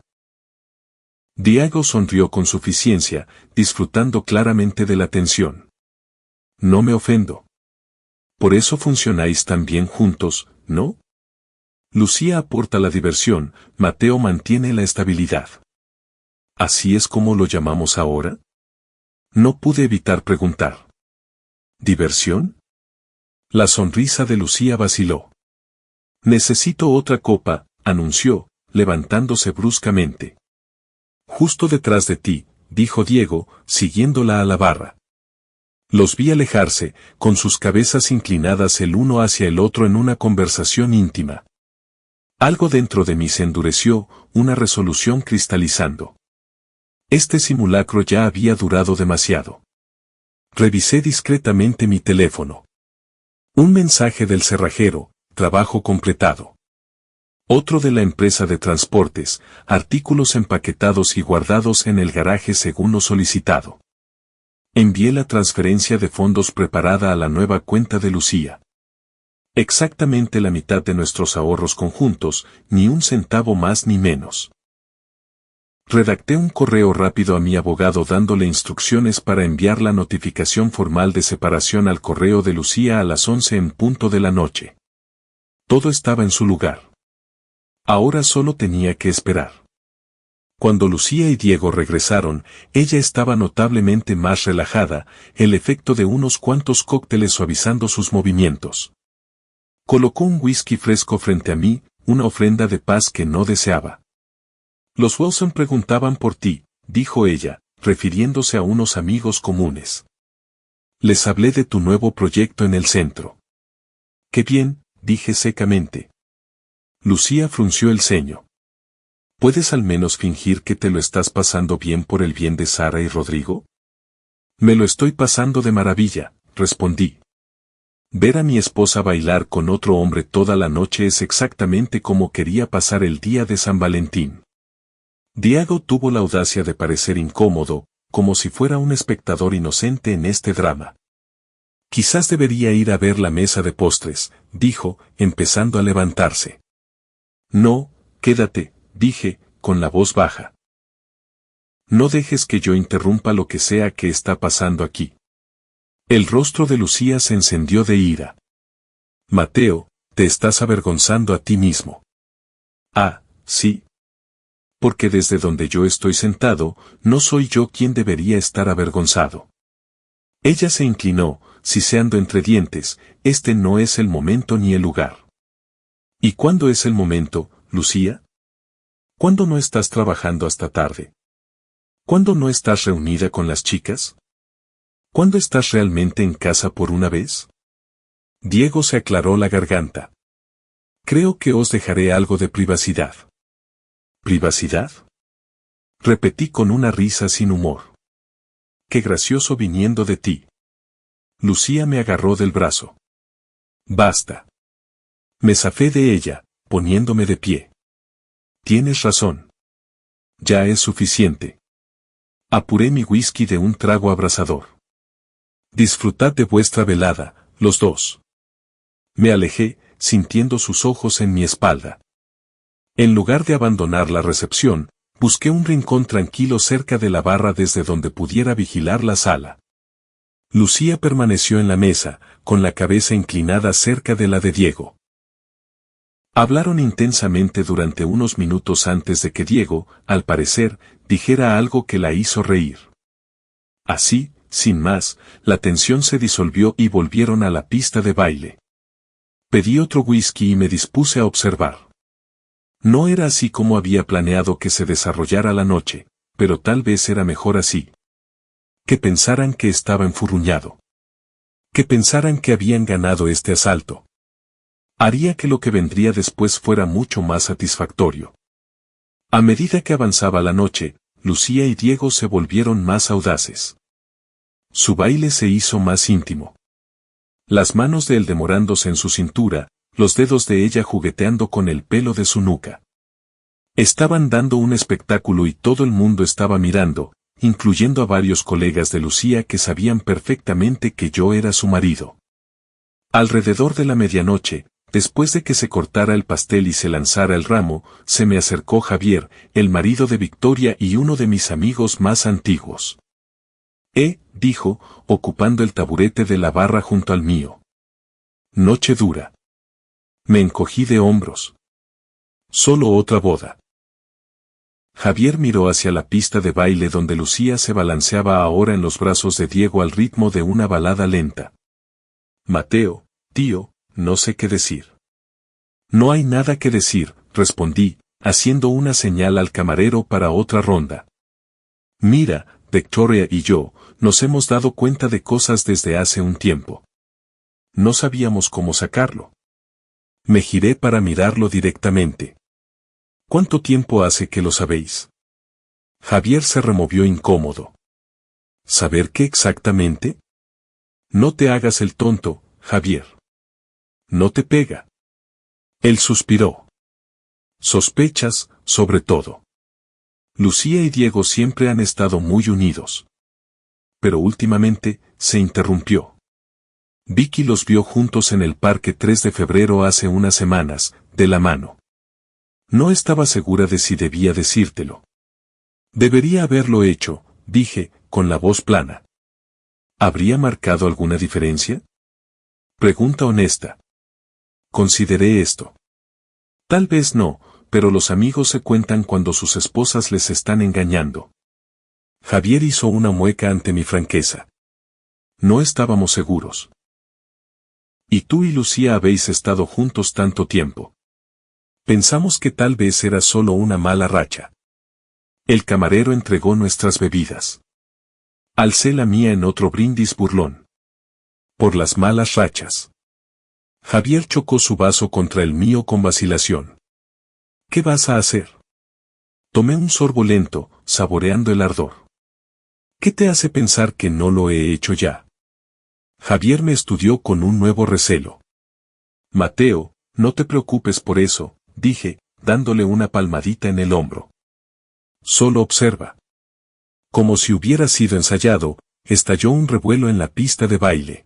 Diego sonrió con suficiencia, disfrutando claramente de la tensión. No me ofendo. Por eso funcionáis tan bien juntos, ¿no? Lucía aporta la diversión, Mateo mantiene la estabilidad. ¿Así es como lo llamamos ahora? No pude evitar preguntar. ¿Diversión? La sonrisa de Lucía vaciló. Necesito otra copa, anunció, levantándose bruscamente. Justo detrás de ti, dijo Diego, siguiéndola a la barra. Los vi alejarse, con sus cabezas inclinadas el uno hacia el otro en una conversación íntima. Algo dentro de mí se endureció, una resolución cristalizando. Este simulacro ya había durado demasiado. Revisé discretamente mi teléfono. Un mensaje del cerrajero, trabajo completado. Otro de la empresa de transportes, artículos empaquetados y guardados en el garaje según lo solicitado. Envié la transferencia de fondos preparada a la nueva cuenta de Lucía. Exactamente la mitad de nuestros ahorros conjuntos, ni un centavo más ni menos. Redacté un correo rápido a mi abogado dándole instrucciones para enviar la notificación formal de separación al correo de Lucía a las 11 en punto de la noche. Todo estaba en su lugar. Ahora solo tenía que esperar. Cuando Lucía y Diego regresaron, ella estaba notablemente más relajada, el efecto de unos cuantos cócteles suavizando sus movimientos. Colocó un whisky fresco frente a mí, una ofrenda de paz que no deseaba. Los Wilson preguntaban por ti, dijo ella, refiriéndose a unos amigos comunes. Les hablé de tu nuevo proyecto en el centro. Qué bien, dije secamente. Lucía frunció el ceño. ¿Puedes al menos fingir que te lo estás pasando bien por el bien de Sara y Rodrigo? Me lo estoy pasando de maravilla, respondí. Ver a mi esposa bailar con otro hombre toda la noche es exactamente como quería pasar el día de San Valentín. Diego tuvo la audacia de parecer incómodo, como si fuera un espectador inocente en este drama. Quizás debería ir a ver la mesa de postres, dijo, empezando a levantarse. No, quédate, dije, con la voz baja. No dejes que yo interrumpa lo que sea que está pasando aquí. El rostro de Lucía se encendió de ira. Mateo, te estás avergonzando a ti mismo. Ah, sí. Porque desde donde yo estoy sentado, no soy yo quien debería estar avergonzado. Ella se inclinó, siseando entre dientes, este no es el momento ni el lugar. ¿Y cuándo es el momento, Lucía? ¿Cuándo no estás trabajando hasta tarde? ¿Cuándo no estás reunida con las chicas? ¿Cuándo estás realmente en casa por una vez? Diego se aclaró la garganta. Creo que os dejaré algo de privacidad. ¿Privacidad? Repetí con una risa sin humor. Qué gracioso viniendo de ti. Lucía me agarró del brazo. Basta. Me zafé de ella, poniéndome de pie. Tienes razón. Ya es suficiente. Apuré mi whisky de un trago abrasador. Disfrutad de vuestra velada, los dos. Me alejé, sintiendo sus ojos en mi espalda. En lugar de abandonar la recepción, busqué un rincón tranquilo cerca de la barra desde donde pudiera vigilar la sala. Lucía permaneció en la mesa, con la cabeza inclinada cerca de la de Diego. Hablaron intensamente durante unos minutos antes de que Diego, al parecer, dijera algo que la hizo reír. Así, sin más, la tensión se disolvió y volvieron a la pista de baile. Pedí otro whisky y me dispuse a observar. No era así como había planeado que se desarrollara la noche, pero tal vez era mejor así. Que pensaran que estaba enfurruñado. Que pensaran que habían ganado este asalto. Haría que lo que vendría después fuera mucho más satisfactorio. A medida que avanzaba la noche, Lucía y Diego se volvieron más audaces. Su baile se hizo más íntimo. Las manos de él demorándose en su cintura, los dedos de ella jugueteando con el pelo de su nuca. Estaban dando un espectáculo y todo el mundo estaba mirando, incluyendo a varios colegas de Lucía que sabían perfectamente que yo era su marido. Alrededor de la medianoche, después de que se cortara el pastel y se lanzara el ramo, se me acercó Javier, el marido de Victoria y uno de mis amigos más antiguos. Dijo, ocupando el taburete de la barra junto al mío. Noche dura. Me encogí de hombros. Solo otra boda. Javier miró hacia la pista de baile donde Lucía se balanceaba ahora en los brazos de Diego al ritmo de una balada lenta. Mateo, tío, no sé qué decir. No hay nada que decir, respondí, haciendo una señal al camarero para otra ronda. Mira, Victoria y yo, nos hemos dado cuenta de cosas desde hace un tiempo. No sabíamos cómo sacarlo. Me giré para mirarlo directamente. ¿Cuánto tiempo hace que lo sabéis? Javier se removió incómodo. ¿Saber qué exactamente? No te hagas el tonto, Javier. No te pega. Él suspiró. Sospechas, sobre todo. Lucía y Diego siempre han estado muy unidos. Pero últimamente, se interrumpió. Vicky los vio juntos en el parque 3 de febrero hace unas semanas, de la mano. No estaba segura de si debía decírtelo. Debería haberlo hecho, dije, con la voz plana. ¿Habría marcado alguna diferencia? Pregunta honesta. Consideré esto. Tal vez no, pero los amigos se cuentan cuando sus esposas les están engañando. Javier hizo una mueca ante mi franqueza. No estábamos seguros. Y tú y Lucía habéis estado juntos tanto tiempo. Pensamos que tal vez era solo una mala racha. El camarero entregó nuestras bebidas. Alcé la mía en otro brindis burlón. Por las malas rachas. Javier chocó su vaso contra el mío con vacilación. ¿Qué vas a hacer? Tomé un sorbo lento, saboreando el ardor. ¿Qué te hace pensar que no lo he hecho ya? Javier me estudió con un nuevo recelo. Mateo, no te preocupes por eso, dije, dándole una palmadita en el hombro. Solo observa. Como si hubiera sido ensayado, estalló un revuelo en la pista de baile.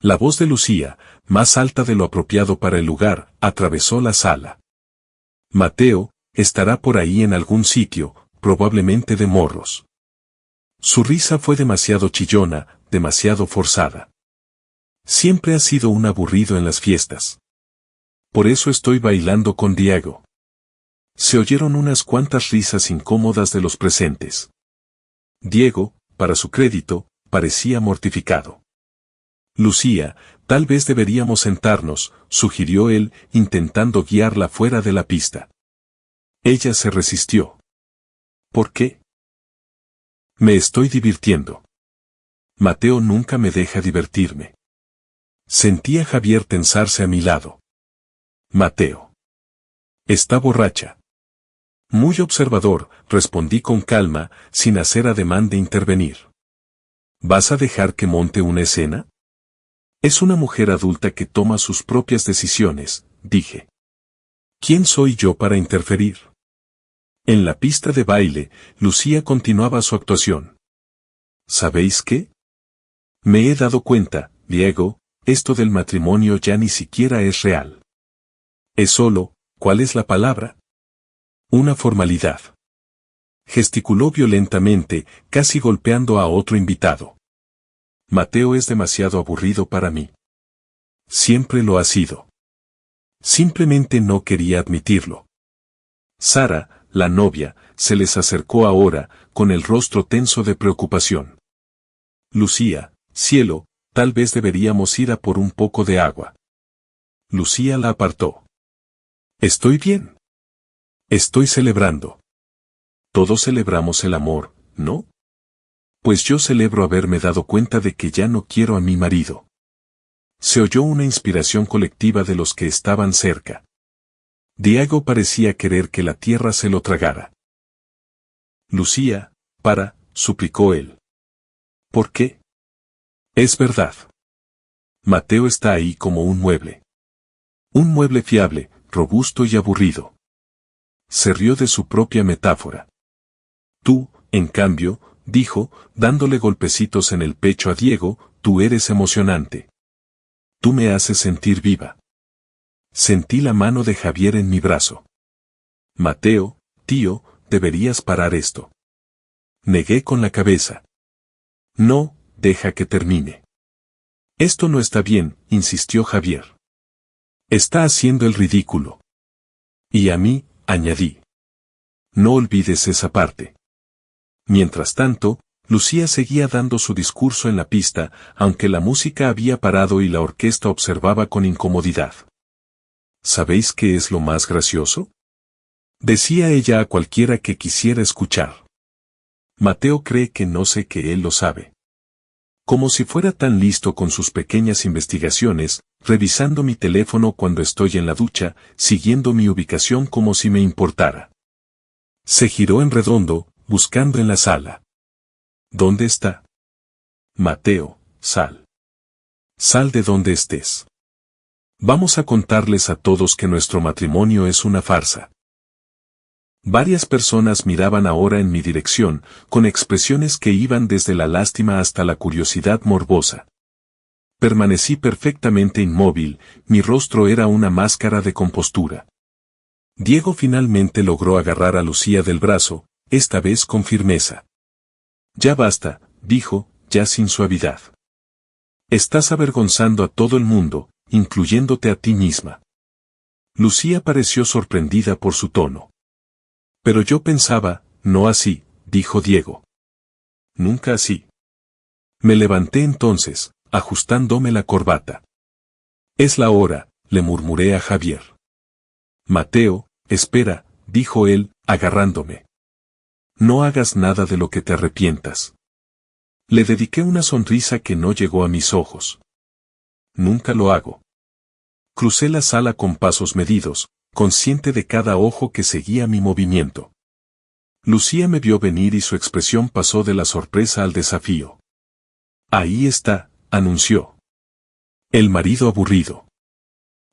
La voz de Lucía, más alta de lo apropiado para el lugar, atravesó la sala. Mateo, estará por ahí en algún sitio, probablemente de morros. Su risa fue demasiado chillona, demasiado forzada. Siempre ha sido un aburrido en las fiestas. Por eso estoy bailando con Diego. Se oyeron unas cuantas risas incómodas de los presentes. Diego, para su crédito, parecía mortificado. Lucía, tal vez deberíamos sentarnos, sugirió él, intentando guiarla fuera de la pista. Ella se resistió. ¿Por qué? Me estoy divirtiendo. Mateo nunca me deja divertirme. Sentí a Javier tensarse a mi lado. Mateo. Está borracha. Muy observador, respondí con calma, sin hacer ademán de intervenir. ¿Vas a dejar que monte una escena? Es una mujer adulta que toma sus propias decisiones, dije. ¿Quién soy yo para interferir? En la pista de baile, Lucía continuaba su actuación. ¿Sabéis qué? Me he dado cuenta, Diego, esto del matrimonio ya ni siquiera es real. Es solo, ¿cuál es la palabra? Una formalidad. Gesticuló violentamente, casi golpeando a otro invitado. Mateo es demasiado aburrido para mí. Siempre lo ha sido. Simplemente no quería admitirlo. Sara, la novia, se les acercó ahora, con el rostro tenso de preocupación. Lucía, cielo, tal vez deberíamos ir a por un poco de agua. Lucía la apartó. Estoy bien. Estoy celebrando. Todos celebramos el amor, ¿no? Pues yo celebro haberme dado cuenta de que ya no quiero a mi marido. Se oyó una inspiración colectiva de los que estaban cerca. Diego parecía querer que la tierra se lo tragara. Lucía, suplicó él. ¿Por qué? Es verdad. Mateo está ahí como un mueble. Un mueble fiable, robusto y aburrido. Se rió de su propia metáfora. Tú, en cambio, dijo, dándole golpecitos en el pecho a Diego, tú eres emocionante. Tú me haces sentir viva. Sentí la mano de Javier en mi brazo. Mateo, tío, deberías parar esto. Negué con la cabeza. No, deja que termine. Esto no está bien, insistió Javier. Está haciendo el ridículo. Y a mí, añadí. No olvides esa parte. Mientras tanto, Lucía seguía dando su discurso en la pista, aunque la música había parado y la orquesta observaba con incomodidad. ¿Sabéis qué es lo más gracioso? Decía ella a cualquiera que quisiera escuchar. Mateo cree que no sé que él lo sabe. Como si fuera tan listo con sus pequeñas investigaciones, revisando mi teléfono cuando estoy en la ducha, siguiendo mi ubicación como si me importara. Se giró en redondo, buscando en la sala. ¿Dónde está? Mateo, sal. Sal de donde estés. Vamos a contarles a todos que nuestro matrimonio es una farsa. Varias personas miraban ahora en mi dirección, con expresiones que iban desde la lástima hasta la curiosidad morbosa. Permanecí perfectamente inmóvil, mi rostro era una máscara de compostura. Diego finalmente logró agarrar a Lucía del brazo, esta vez con firmeza. Ya basta, dijo, ya sin suavidad. Estás avergonzando a todo el mundo, incluyéndote a ti misma. Lucía pareció sorprendida por su tono. Pero yo pensaba, no así, dijo Diego. Nunca así. Me levanté entonces, ajustándome la corbata. Es la hora, le murmuré a Javier. Mateo, espera, dijo él, agarrándome. No hagas nada de lo que te arrepientas. Le dediqué una sonrisa que no llegó a mis ojos. Nunca lo hago. Crucé la sala con pasos medidos, consciente de cada ojo que seguía mi movimiento. Lucía me vio venir y su expresión pasó de la sorpresa al desafío. Ahí está, anunció. El marido aburrido.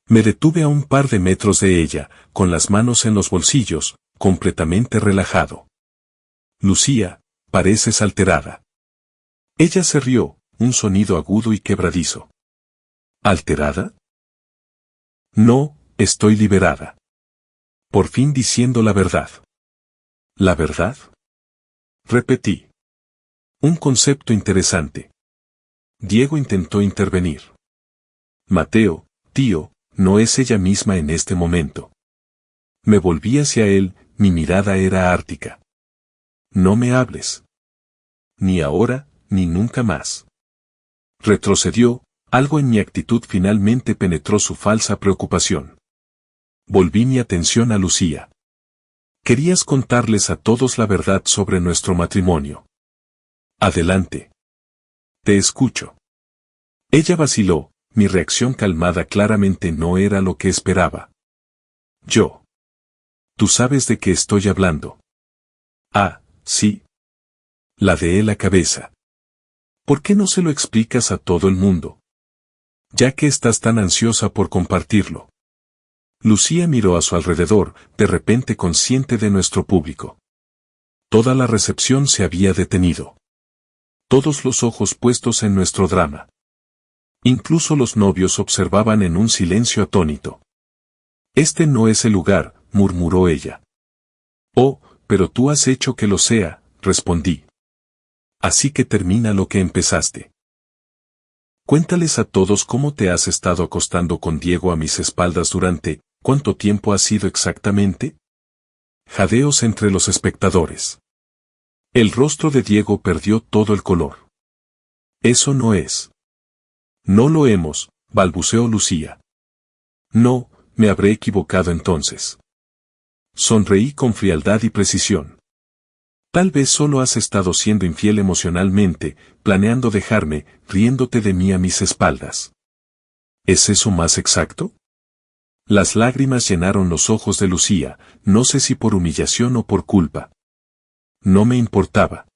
Me detuve a un par de metros de ella, con las manos en los bolsillos, completamente relajado. Lucía, pareces alterada. Ella se rió, un sonido agudo y quebradizo. ¿Alterada? No, estoy liberada. Por fin diciendo la verdad. ¿La verdad? Repetí. Un concepto interesante. Diego intentó intervenir. Mateo, tío, no es ella misma en este momento. Me volví hacia él, mi mirada era ártica. No me hables. Ni ahora, ni nunca más. Retrocedió, algo en mi actitud finalmente penetró su falsa preocupación. Volví mi atención a Lucía. Querías contarles a todos la verdad sobre nuestro matrimonio. Adelante. Te escucho. Ella vaciló, mi reacción calmada claramente no era lo que esperaba. Yo. Tú sabes de qué estoy hablando. Ah, sí. Ladeé la cabeza. ¿Por qué no se lo explicas a todo el mundo? Ya que estás tan ansiosa por compartirlo. Lucía miró a su alrededor, de repente consciente de nuestro público. Toda la recepción se había detenido. Todos los ojos puestos en nuestro drama. Incluso los novios observaban en un silencio atónito. Este no es el lugar, murmuró ella. Oh, pero tú has hecho que lo sea, respondí. Así que termina lo que empezaste. Cuéntales a todos cómo te has estado acostando con Diego a mis espaldas durante, ¿cuánto tiempo ha sido exactamente? Jadeos entre los espectadores. El rostro de Diego perdió todo el color. Eso no es. No lo hemos, balbuceó Lucía. No, me habré equivocado entonces. Sonreí con frialdad y precisión. Tal vez solo has estado siendo infiel emocionalmente, planeando dejarme, riéndote de mí a mis espaldas. ¿Es eso más exacto? Las lágrimas llenaron los ojos de Lucía, no sé si por humillación o por culpa. No me importaba.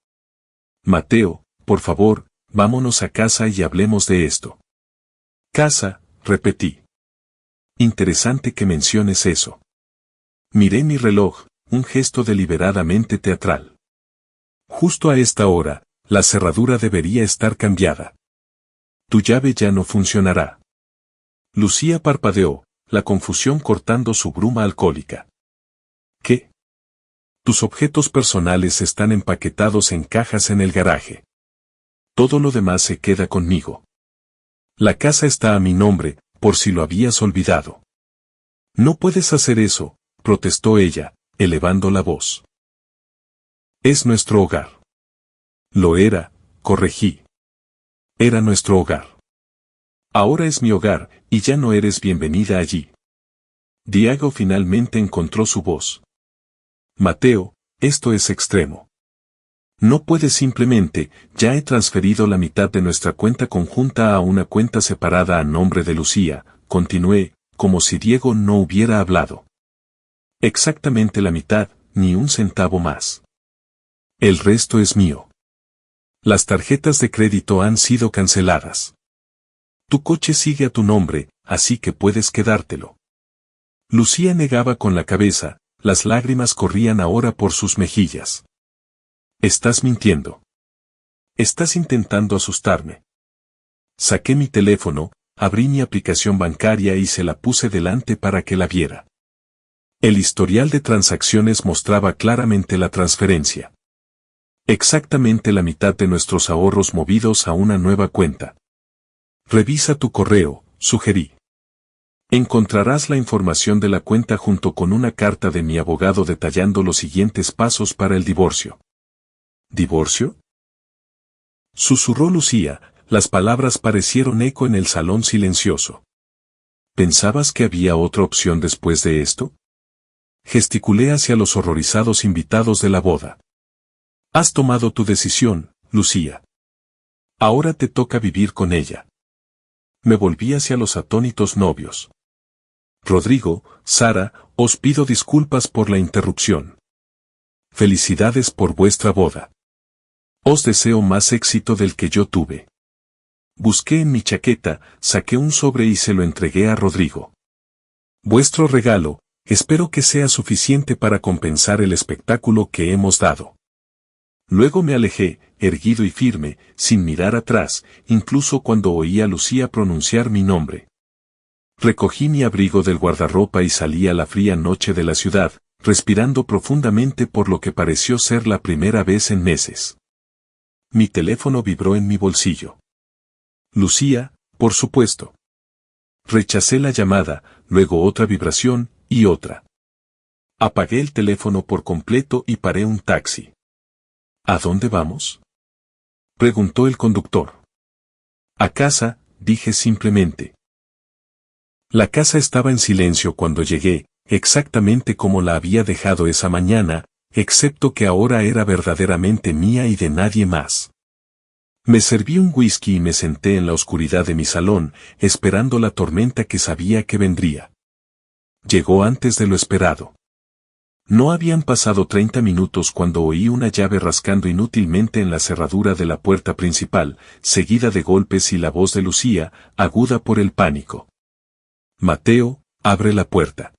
Mateo, por favor, vámonos a casa y hablemos de esto. Casa, repetí. Interesante que menciones eso. Miré mi reloj, un gesto deliberadamente teatral. Justo a esta hora, la cerradura debería estar cambiada. Tu llave ya no funcionará. Lucía parpadeó, la confusión cortando su bruma alcohólica. ¿Qué? Tus objetos personales están empaquetados en cajas en el garaje. Todo lo demás se queda conmigo. La casa está a mi nombre, por si lo habías olvidado. No puedes hacer eso, protestó ella, elevando la voz. Es nuestro hogar. Lo era, corregí. Era nuestro hogar. Ahora es mi hogar, y ya no eres bienvenida allí. Diego finalmente encontró su voz. Mateo, esto es extremo. No puedes simplemente, ya he transferido la mitad de nuestra cuenta conjunta a una cuenta separada a nombre de Lucía, continué, como si Diego no hubiera hablado. Exactamente la mitad, ni un centavo más. El resto es mío. Las tarjetas de crédito han sido canceladas. Tu coche sigue a tu nombre, así que puedes quedártelo. Lucía negaba con la cabeza, las lágrimas corrían ahora por sus mejillas. Estás mintiendo. Estás intentando asustarme. Saqué mi teléfono, abrí mi aplicación bancaria y se la puse delante para que la viera. El historial de transacciones mostraba claramente la transferencia. Exactamente la mitad de nuestros ahorros movidos a una nueva cuenta. Revisa tu correo, sugerí. Encontrarás la información de la cuenta junto con una carta de mi abogado detallando los siguientes pasos para el divorcio. ¿Divorcio? Susurró Lucía, las palabras parecieron eco en el salón silencioso. ¿Pensabas que había otra opción después de esto? Gesticulé hacia los horrorizados invitados de la boda. Has tomado tu decisión, Lucía. Ahora te toca vivir con ella. Me volví hacia los atónitos novios. Rodrigo, Sara, os pido disculpas por la interrupción. Felicidades por vuestra boda. Os deseo más éxito del que yo tuve. Busqué en mi chaqueta, saqué un sobre y se lo entregué a Rodrigo. Vuestro regalo, espero que sea suficiente para compensar el espectáculo que hemos dado. Luego me alejé, erguido y firme, sin mirar atrás, incluso cuando oí a Lucía pronunciar mi nombre. Recogí mi abrigo del guardarropa y salí a la fría noche de la ciudad, respirando profundamente por lo que pareció ser la primera vez en meses. Mi teléfono vibró en mi bolsillo. Lucía, por supuesto. Rechacé la llamada, luego otra vibración, y otra. Apagué el teléfono por completo y paré un taxi. ¿A dónde vamos?, preguntó el conductor. A casa, dije simplemente. La casa estaba en silencio cuando llegué, exactamente como la había dejado esa mañana, excepto que ahora era verdaderamente mía y de nadie más. Me serví un whisky y me senté en la oscuridad de mi salón, esperando la tormenta que sabía que vendría. Llegó antes de lo esperado. No habían pasado 30 minutos cuando oí una llave rascando inútilmente en la cerradura de la puerta principal, seguida de golpes y la voz de Lucía, aguda por el pánico. Mateo, abre la puerta.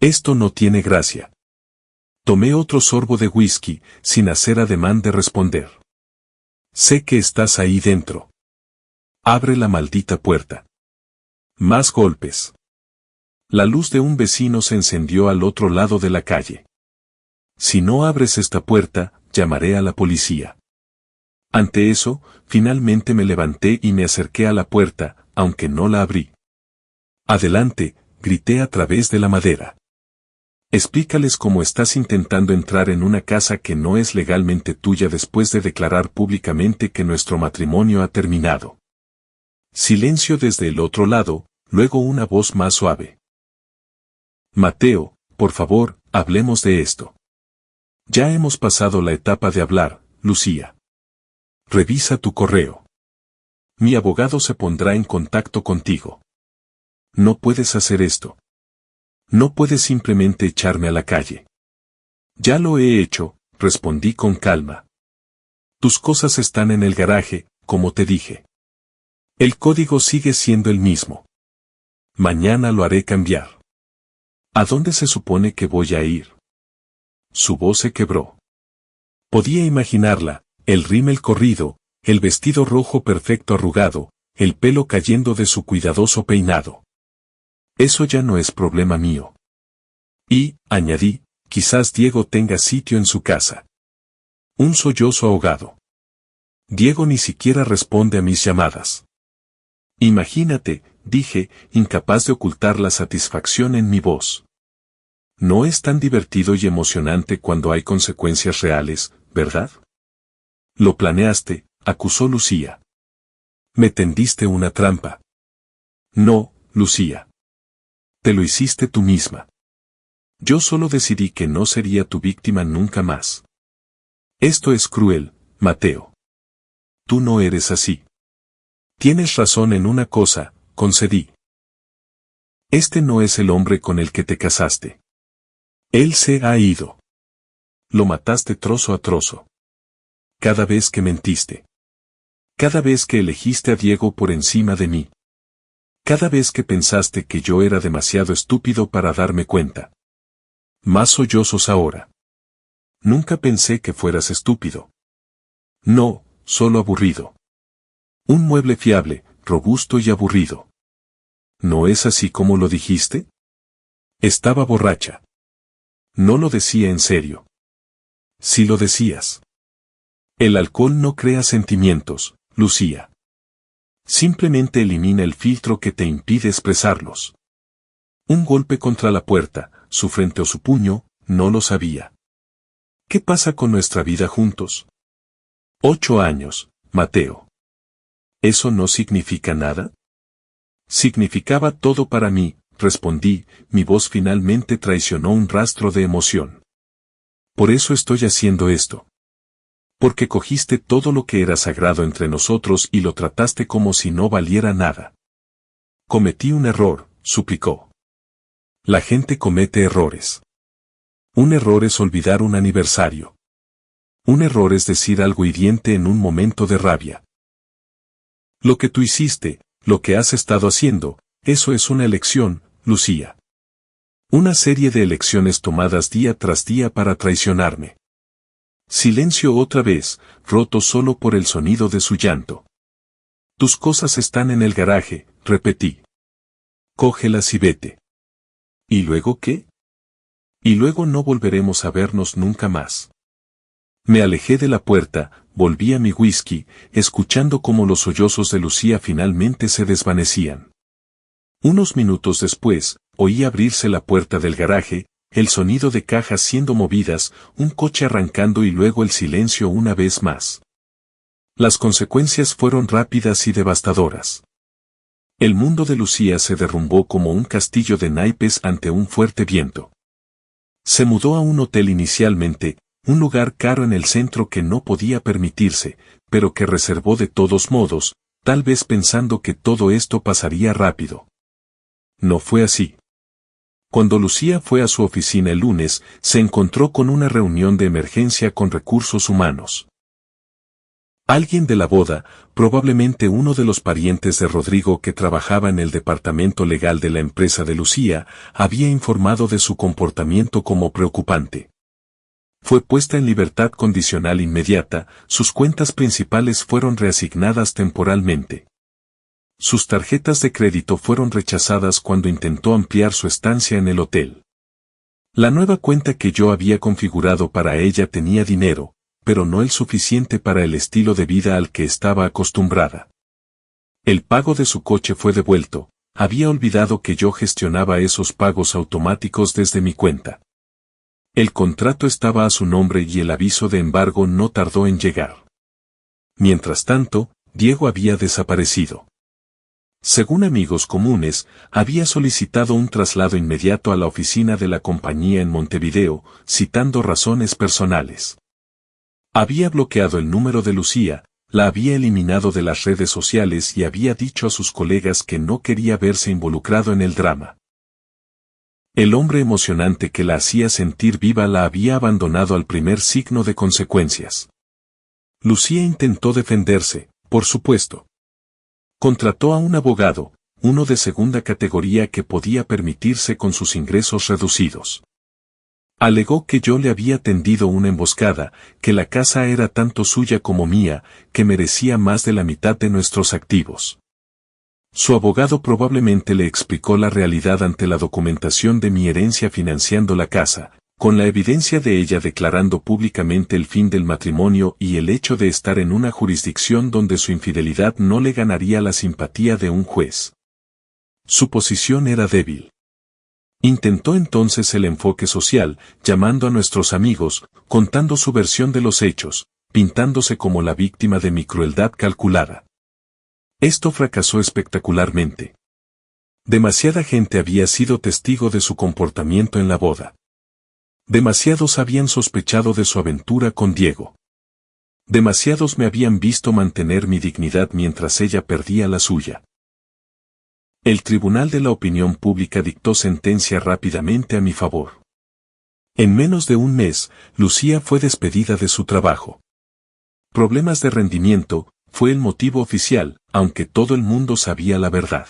Esto no tiene gracia. Tomé otro sorbo de whisky, sin hacer ademán de responder. Sé que estás ahí dentro. Abre la maldita puerta. Más golpes. La luz de un vecino se encendió al otro lado de la calle. Si no abres esta puerta, llamaré a la policía. Ante eso, finalmente me levanté y me acerqué a la puerta, aunque no la abrí. Adelante, grité a través de la madera. Explícales cómo estás intentando entrar en una casa que no es legalmente tuya después de declarar públicamente que nuestro matrimonio ha terminado. Silencio desde el otro lado, luego una voz más suave. Mateo, por favor, hablemos de esto. Ya hemos pasado la etapa de hablar, Lucía. Revisa tu correo. Mi abogado se pondrá en contacto contigo. No puedes hacer esto. No puedes simplemente echarme a la calle. Ya lo he hecho, respondí con calma. Tus cosas están en el garaje, como te dije. El código sigue siendo el mismo. Mañana lo haré cambiar. ¿A dónde se supone que voy a ir? Su voz se quebró. Podía imaginarla, el rímel corrido, el vestido rojo perfecto arrugado, el pelo cayendo de su cuidadoso peinado. Eso ya no es problema mío. Y, añadí, quizás Diego tenga sitio en su casa. Un sollozo ahogado. Diego ni siquiera responde a mis llamadas. Imagínate, dije, incapaz de ocultar la satisfacción en mi voz. No es tan divertido y emocionante cuando hay consecuencias reales, ¿verdad? Lo planeaste, acusó Lucía. Me tendiste una trampa. No, Lucía. Te lo hiciste tú misma. Yo solo decidí que no sería tu víctima nunca más. Esto es cruel, Mateo. Tú no eres así. Tienes razón en una cosa, concedí. Este no es el hombre con el que te casaste. Él se ha ido. Lo mataste trozo a trozo. Cada vez que mentiste. Cada vez que elegiste a Diego por encima de mí. Cada vez que pensaste que yo era demasiado estúpido para darme cuenta. Más sollozos ahora. Nunca pensé que fueras estúpido. No, solo aburrido. Un mueble fiable, robusto y aburrido. ¿No es así como lo dijiste? Estaba borracha. No lo decía en serio. Sí lo decías. El alcohol no crea sentimientos, Lucía. Simplemente elimina el filtro que te impide expresarlos. Un golpe contra la puerta, su frente o su puño, no lo sabía. ¿Qué pasa con nuestra vida juntos? 8 años, Mateo. ¿Eso no significa nada? Significaba todo para mí, respondí, mi voz finalmente traicionó un rastro de emoción. Por eso estoy haciendo esto. Porque cogiste todo lo que era sagrado entre nosotros y lo trataste como si no valiera nada. Cometí un error, suplicó. La gente comete errores. Un error es olvidar un aniversario. Un error es decir algo hiriente en un momento de rabia. Lo que tú hiciste, lo que has estado haciendo, eso es una elección, Lucía. Una serie de elecciones tomadas día tras día para traicionarme. Silencio otra vez, roto solo por el sonido de su llanto. Tus cosas están en el garaje, repetí. Cógelas y vete. ¿Y luego qué? Y luego no volveremos a vernos nunca más. Me alejé de la puerta, volví a mi whisky, escuchando cómo los sollozos de Lucía finalmente se desvanecían. Unos minutos después, oí abrirse la puerta del garaje, el sonido de cajas siendo movidas, un coche arrancando y luego el silencio una vez más. Las consecuencias fueron rápidas y devastadoras. El mundo de Lucía se derrumbó como un castillo de naipes ante un fuerte viento. Se mudó a un hotel inicialmente, un lugar caro en el centro que no podía permitirse, pero que reservó de todos modos, tal vez pensando que todo esto pasaría rápido. No fue así. Cuando Lucía fue a su oficina el lunes, se encontró con una reunión de emergencia con recursos humanos. Alguien de la boda, probablemente uno de los parientes de Rodrigo que trabajaba en el departamento legal de la empresa de Lucía, había informado de su comportamiento como preocupante. Fue puesta en libertad condicional inmediata, sus cuentas principales fueron reasignadas temporalmente. Sus tarjetas de crédito fueron rechazadas cuando intentó ampliar su estancia en el hotel. La nueva cuenta que yo había configurado para ella tenía dinero, pero no el suficiente para el estilo de vida al que estaba acostumbrada. El pago de su coche fue devuelto, había olvidado que yo gestionaba esos pagos automáticos desde mi cuenta. El contrato estaba a su nombre y el aviso de embargo no tardó en llegar. Mientras tanto, Diego había desaparecido. Según amigos comunes, había solicitado un traslado inmediato a la oficina de la compañía en Montevideo, citando razones personales. Había bloqueado el número de Lucía, la había eliminado de las redes sociales y había dicho a sus colegas que no quería verse involucrado en el drama. El hombre emocionante que la hacía sentir viva la había abandonado al primer signo de consecuencias. Lucía intentó defenderse, por supuesto. Contrató a un abogado, uno de segunda categoría que podía permitirse con sus ingresos reducidos. Alegó que yo le había tendido una emboscada, que la casa era tanto suya como mía, que merecía más de la mitad de nuestros activos. Su abogado probablemente le explicó la realidad ante la documentación de mi herencia financiando la casa, con la evidencia de ella declarando públicamente el fin del matrimonio y el hecho de estar en una jurisdicción donde su infidelidad no le ganaría la simpatía de un juez. Su posición era débil. Intentó entonces el enfoque social, llamando a nuestros amigos, contando su versión de los hechos, pintándose como la víctima de mi crueldad calculada. Esto fracasó espectacularmente. Demasiada gente había sido testigo de su comportamiento en la boda. Demasiados habían sospechado de su aventura con Diego. Demasiados me habían visto mantener mi dignidad mientras ella perdía la suya. El Tribunal de la Opinión Pública dictó sentencia rápidamente a mi favor. En menos de un mes, Lucía fue despedida de su trabajo. Problemas de rendimiento, fue el motivo oficial, aunque todo el mundo sabía la verdad.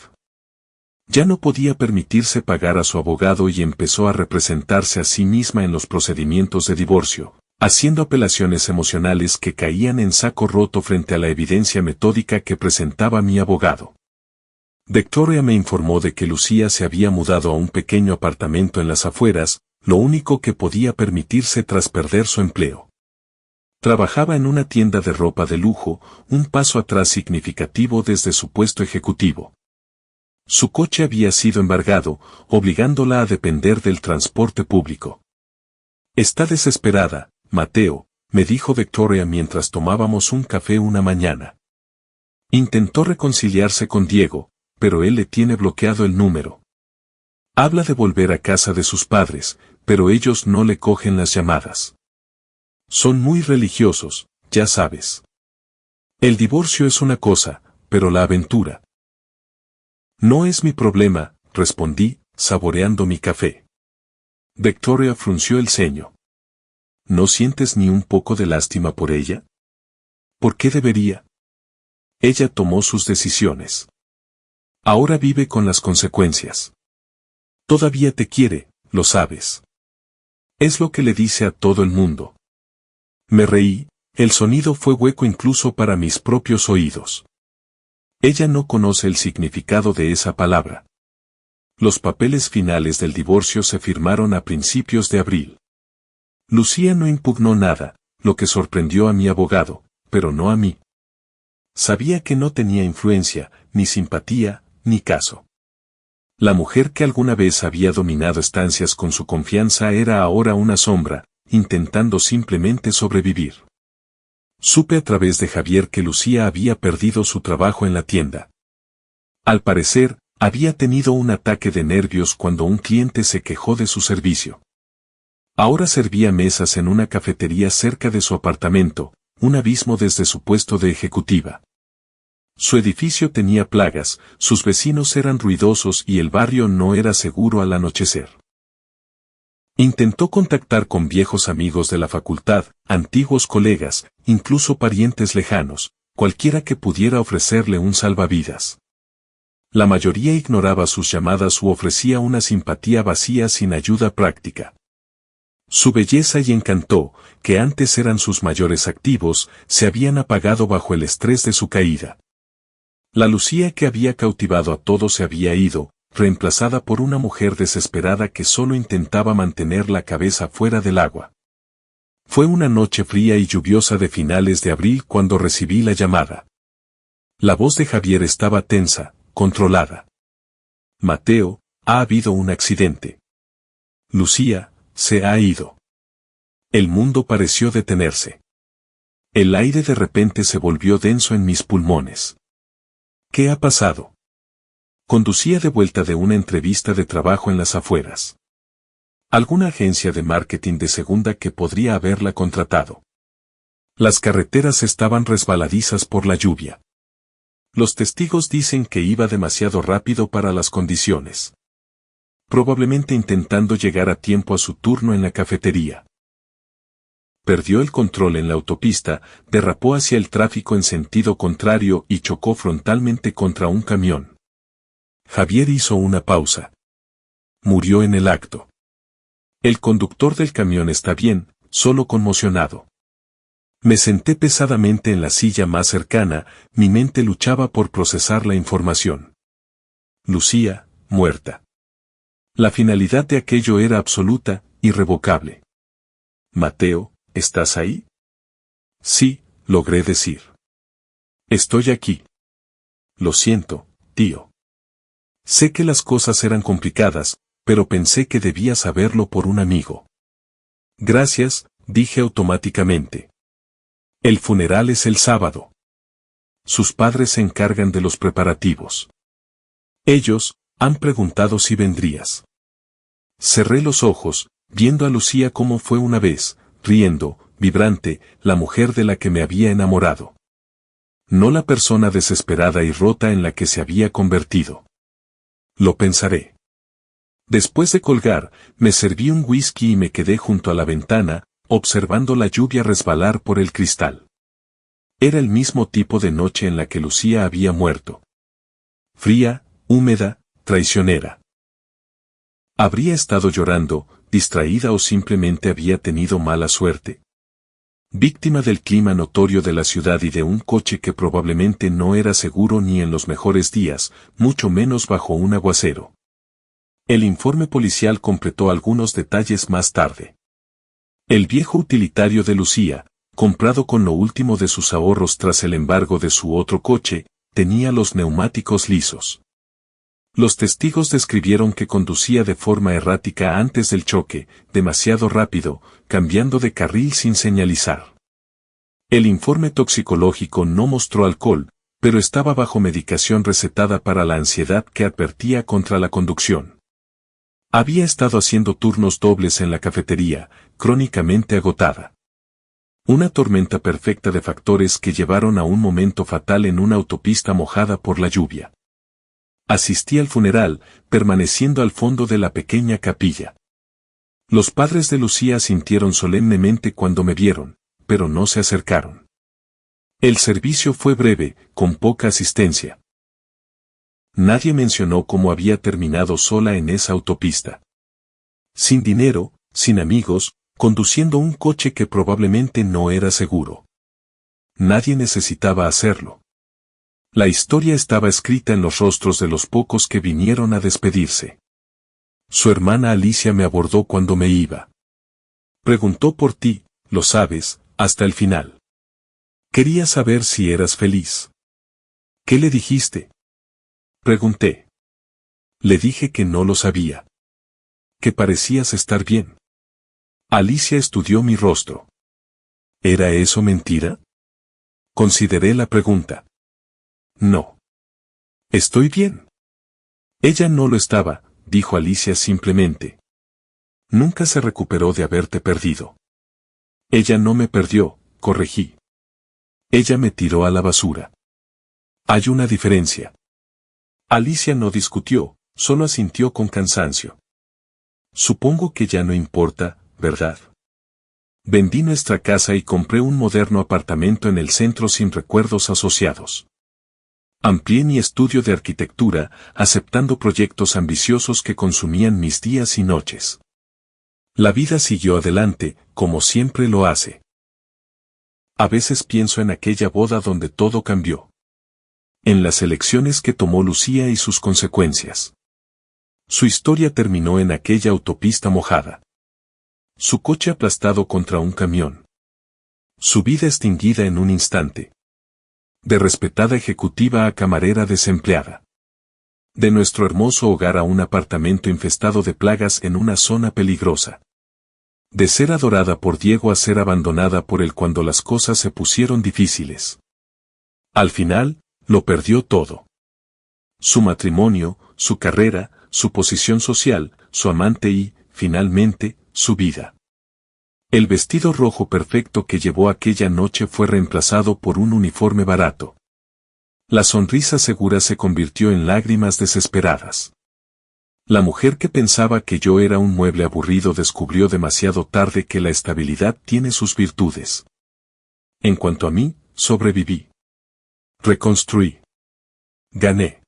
Ya no podía permitirse pagar a su abogado y empezó a representarse a sí misma en los procedimientos de divorcio, haciendo apelaciones emocionales que caían en saco roto frente a la evidencia metódica que presentaba mi abogado. Victoria me informó de que Lucía se había mudado a un pequeño apartamento en las afueras, lo único que podía permitirse tras perder su empleo. Trabajaba en una tienda de ropa de lujo, un paso atrás significativo desde su puesto ejecutivo. Su coche había sido embargado, obligándola a depender del transporte público. Está desesperada, Mateo, me dijo Victoria mientras tomábamos un café una mañana. Intentó reconciliarse con Diego, pero él le tiene bloqueado el número. Habla de volver a casa de sus padres, pero ellos no le cogen las llamadas. Son muy religiosos, ya sabes. El divorcio es una cosa, pero la aventura. No es mi problema, respondí, saboreando mi café. Victoria frunció el ceño. ¿No sientes ni un poco de lástima por ella? ¿Por qué debería? Ella tomó sus decisiones. Ahora vive con las consecuencias. Todavía te quiere, lo sabes. Es lo que le dice a todo el mundo. Me reí, el sonido fue hueco incluso para mis propios oídos. Ella no conoce el significado de esa palabra. Los papeles finales del divorcio se firmaron a principios de abril. Lucía no impugnó nada, lo que sorprendió a mi abogado, pero no a mí. Sabía que no tenía influencia, ni simpatía, ni caso. La mujer que alguna vez había dominado estancias con su confianza era ahora una sombra, intentando simplemente sobrevivir. Supe a través de Javier que Lucía había perdido su trabajo en la tienda. Al parecer, había tenido un ataque de nervios cuando un cliente se quejó de su servicio. Ahora servía mesas en una cafetería cerca de su apartamento, un abismo desde su puesto de ejecutiva. Su edificio tenía plagas, sus vecinos eran ruidosos y el barrio no era seguro al anochecer. Intentó contactar con viejos amigos de la facultad, antiguos colegas, incluso parientes lejanos, cualquiera que pudiera ofrecerle un salvavidas. La mayoría ignoraba sus llamadas u ofrecía una simpatía vacía sin ayuda práctica. Su belleza y encanto, que antes eran sus mayores activos, se habían apagado bajo el estrés de su caída. La Lucía que había cautivado a todos se había ido, reemplazada por una mujer desesperada que solo intentaba mantener la cabeza fuera del agua. Fue una noche fría y lluviosa de finales de abril cuando recibí la llamada. La voz de Javier estaba tensa, controlada. Mateo, ha habido un accidente. Lucía, se ha ido. El mundo pareció detenerse. El aire de repente se volvió denso en mis pulmones. ¿Qué ha pasado? Conducía de vuelta de una entrevista de trabajo en las afueras. Alguna agencia de marketing de segunda que podría haberla contratado. Las carreteras estaban resbaladizas por la lluvia. Los testigos dicen que iba demasiado rápido para las condiciones. Probablemente intentando llegar a tiempo a su turno en la cafetería. Perdió el control en la autopista, derrapó hacia el tráfico en sentido contrario y chocó frontalmente contra un camión. Javier hizo una pausa. Murió en el acto. El conductor del camión está bien, solo conmocionado. Me senté pesadamente en la silla más cercana, mi mente luchaba por procesar la información. Lucía, muerta. La finalidad de aquello era absoluta, irrevocable. Mateo, ¿estás ahí? Sí, logré decir. Estoy aquí. Lo siento, tío. Sé que las cosas eran complicadas, pero pensé que debía saberlo por un amigo. Gracias, dije automáticamente. El funeral es el sábado. Sus padres se encargan de los preparativos. Ellos han preguntado si vendrías. Cerré los ojos, viendo a Lucía como fue una vez, riendo, vibrante, la mujer de la que me había enamorado. No la persona desesperada y rota en la que se había convertido. Lo pensaré. Después de colgar, me serví un whisky y me quedé junto a la ventana, observando la lluvia resbalar por el cristal. Era el mismo tipo de noche en la que Lucía había muerto. Fría, húmeda, traicionera. ¿Habría estado llorando, distraída o simplemente había tenido mala suerte? Víctima del clima notorio de la ciudad y de un coche que probablemente no era seguro ni en los mejores días, mucho menos bajo un aguacero. El informe policial completó algunos detalles más tarde. El viejo utilitario de Lucía, comprado con lo último de sus ahorros tras el embargo de su otro coche, tenía los neumáticos lisos. Los testigos describieron que conducía de forma errática antes del choque, demasiado rápido, cambiando de carril sin señalizar. El informe toxicológico no mostró alcohol, pero estaba bajo medicación recetada para la ansiedad que advertía contra la conducción. Había estado haciendo turnos dobles en la cafetería, crónicamente agotada. Una tormenta perfecta de factores que llevaron a un momento fatal en una autopista mojada por la lluvia. Asistí al funeral, permaneciendo al fondo de la pequeña capilla. Los padres de Lucía asintieron solemnemente cuando me vieron, pero no se acercaron. El servicio fue breve, con poca asistencia. Nadie mencionó cómo había terminado sola en esa autopista. Sin dinero, sin amigos, conduciendo un coche que probablemente no era seguro. Nadie necesitaba hacerlo. La historia estaba escrita en los rostros de los pocos que vinieron a despedirse. Su hermana Alicia me abordó cuando me iba. Preguntó por ti, lo sabes, hasta el final. Quería saber si eras feliz. ¿Qué le dijiste? Pregunté. Le dije que no lo sabía. Que parecías estar bien. Alicia estudió mi rostro. ¿Era eso mentira? Consideré la pregunta. No. Estoy bien. Ella no lo estaba, dijo Alicia simplemente. Nunca se recuperó de haberte perdido. Ella no me perdió, corregí. Ella me tiró a la basura. Hay una diferencia. Alicia no discutió, solo asintió con cansancio. Supongo que ya no importa, ¿verdad? Vendí nuestra casa y compré un moderno apartamento en el centro sin recuerdos asociados. Amplié mi estudio de arquitectura, aceptando proyectos ambiciosos que consumían mis días y noches. La vida siguió adelante, como siempre lo hace. A veces pienso en aquella boda donde todo cambió. En las elecciones que tomó Lucía y sus consecuencias. Su historia terminó en aquella autopista mojada. Su coche aplastado contra un camión. Su vida extinguida en un instante. De respetada ejecutiva a camarera desempleada. De nuestro hermoso hogar a un apartamento infestado de plagas en una zona peligrosa. De ser adorada por Diego a ser abandonada por él cuando las cosas se pusieron difíciles. Al final, lo perdió todo. Su matrimonio, su carrera, su posición social, su amante y, finalmente, su vida. El vestido rojo perfecto que llevó aquella noche fue reemplazado por un uniforme barato. La sonrisa segura se convirtió en lágrimas desesperadas. La mujer que pensaba que yo era un mueble aburrido descubrió demasiado tarde que la estabilidad tiene sus virtudes. En cuanto a mí, sobreviví. Reconstruí. Gané.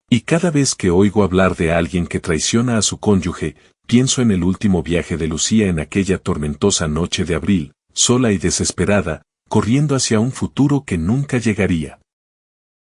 Y cada vez que oigo hablar de alguien que traiciona a su cónyuge, pienso en el último viaje de Lucía en aquella tormentosa noche de abril, sola y desesperada, corriendo hacia un futuro que nunca llegaría.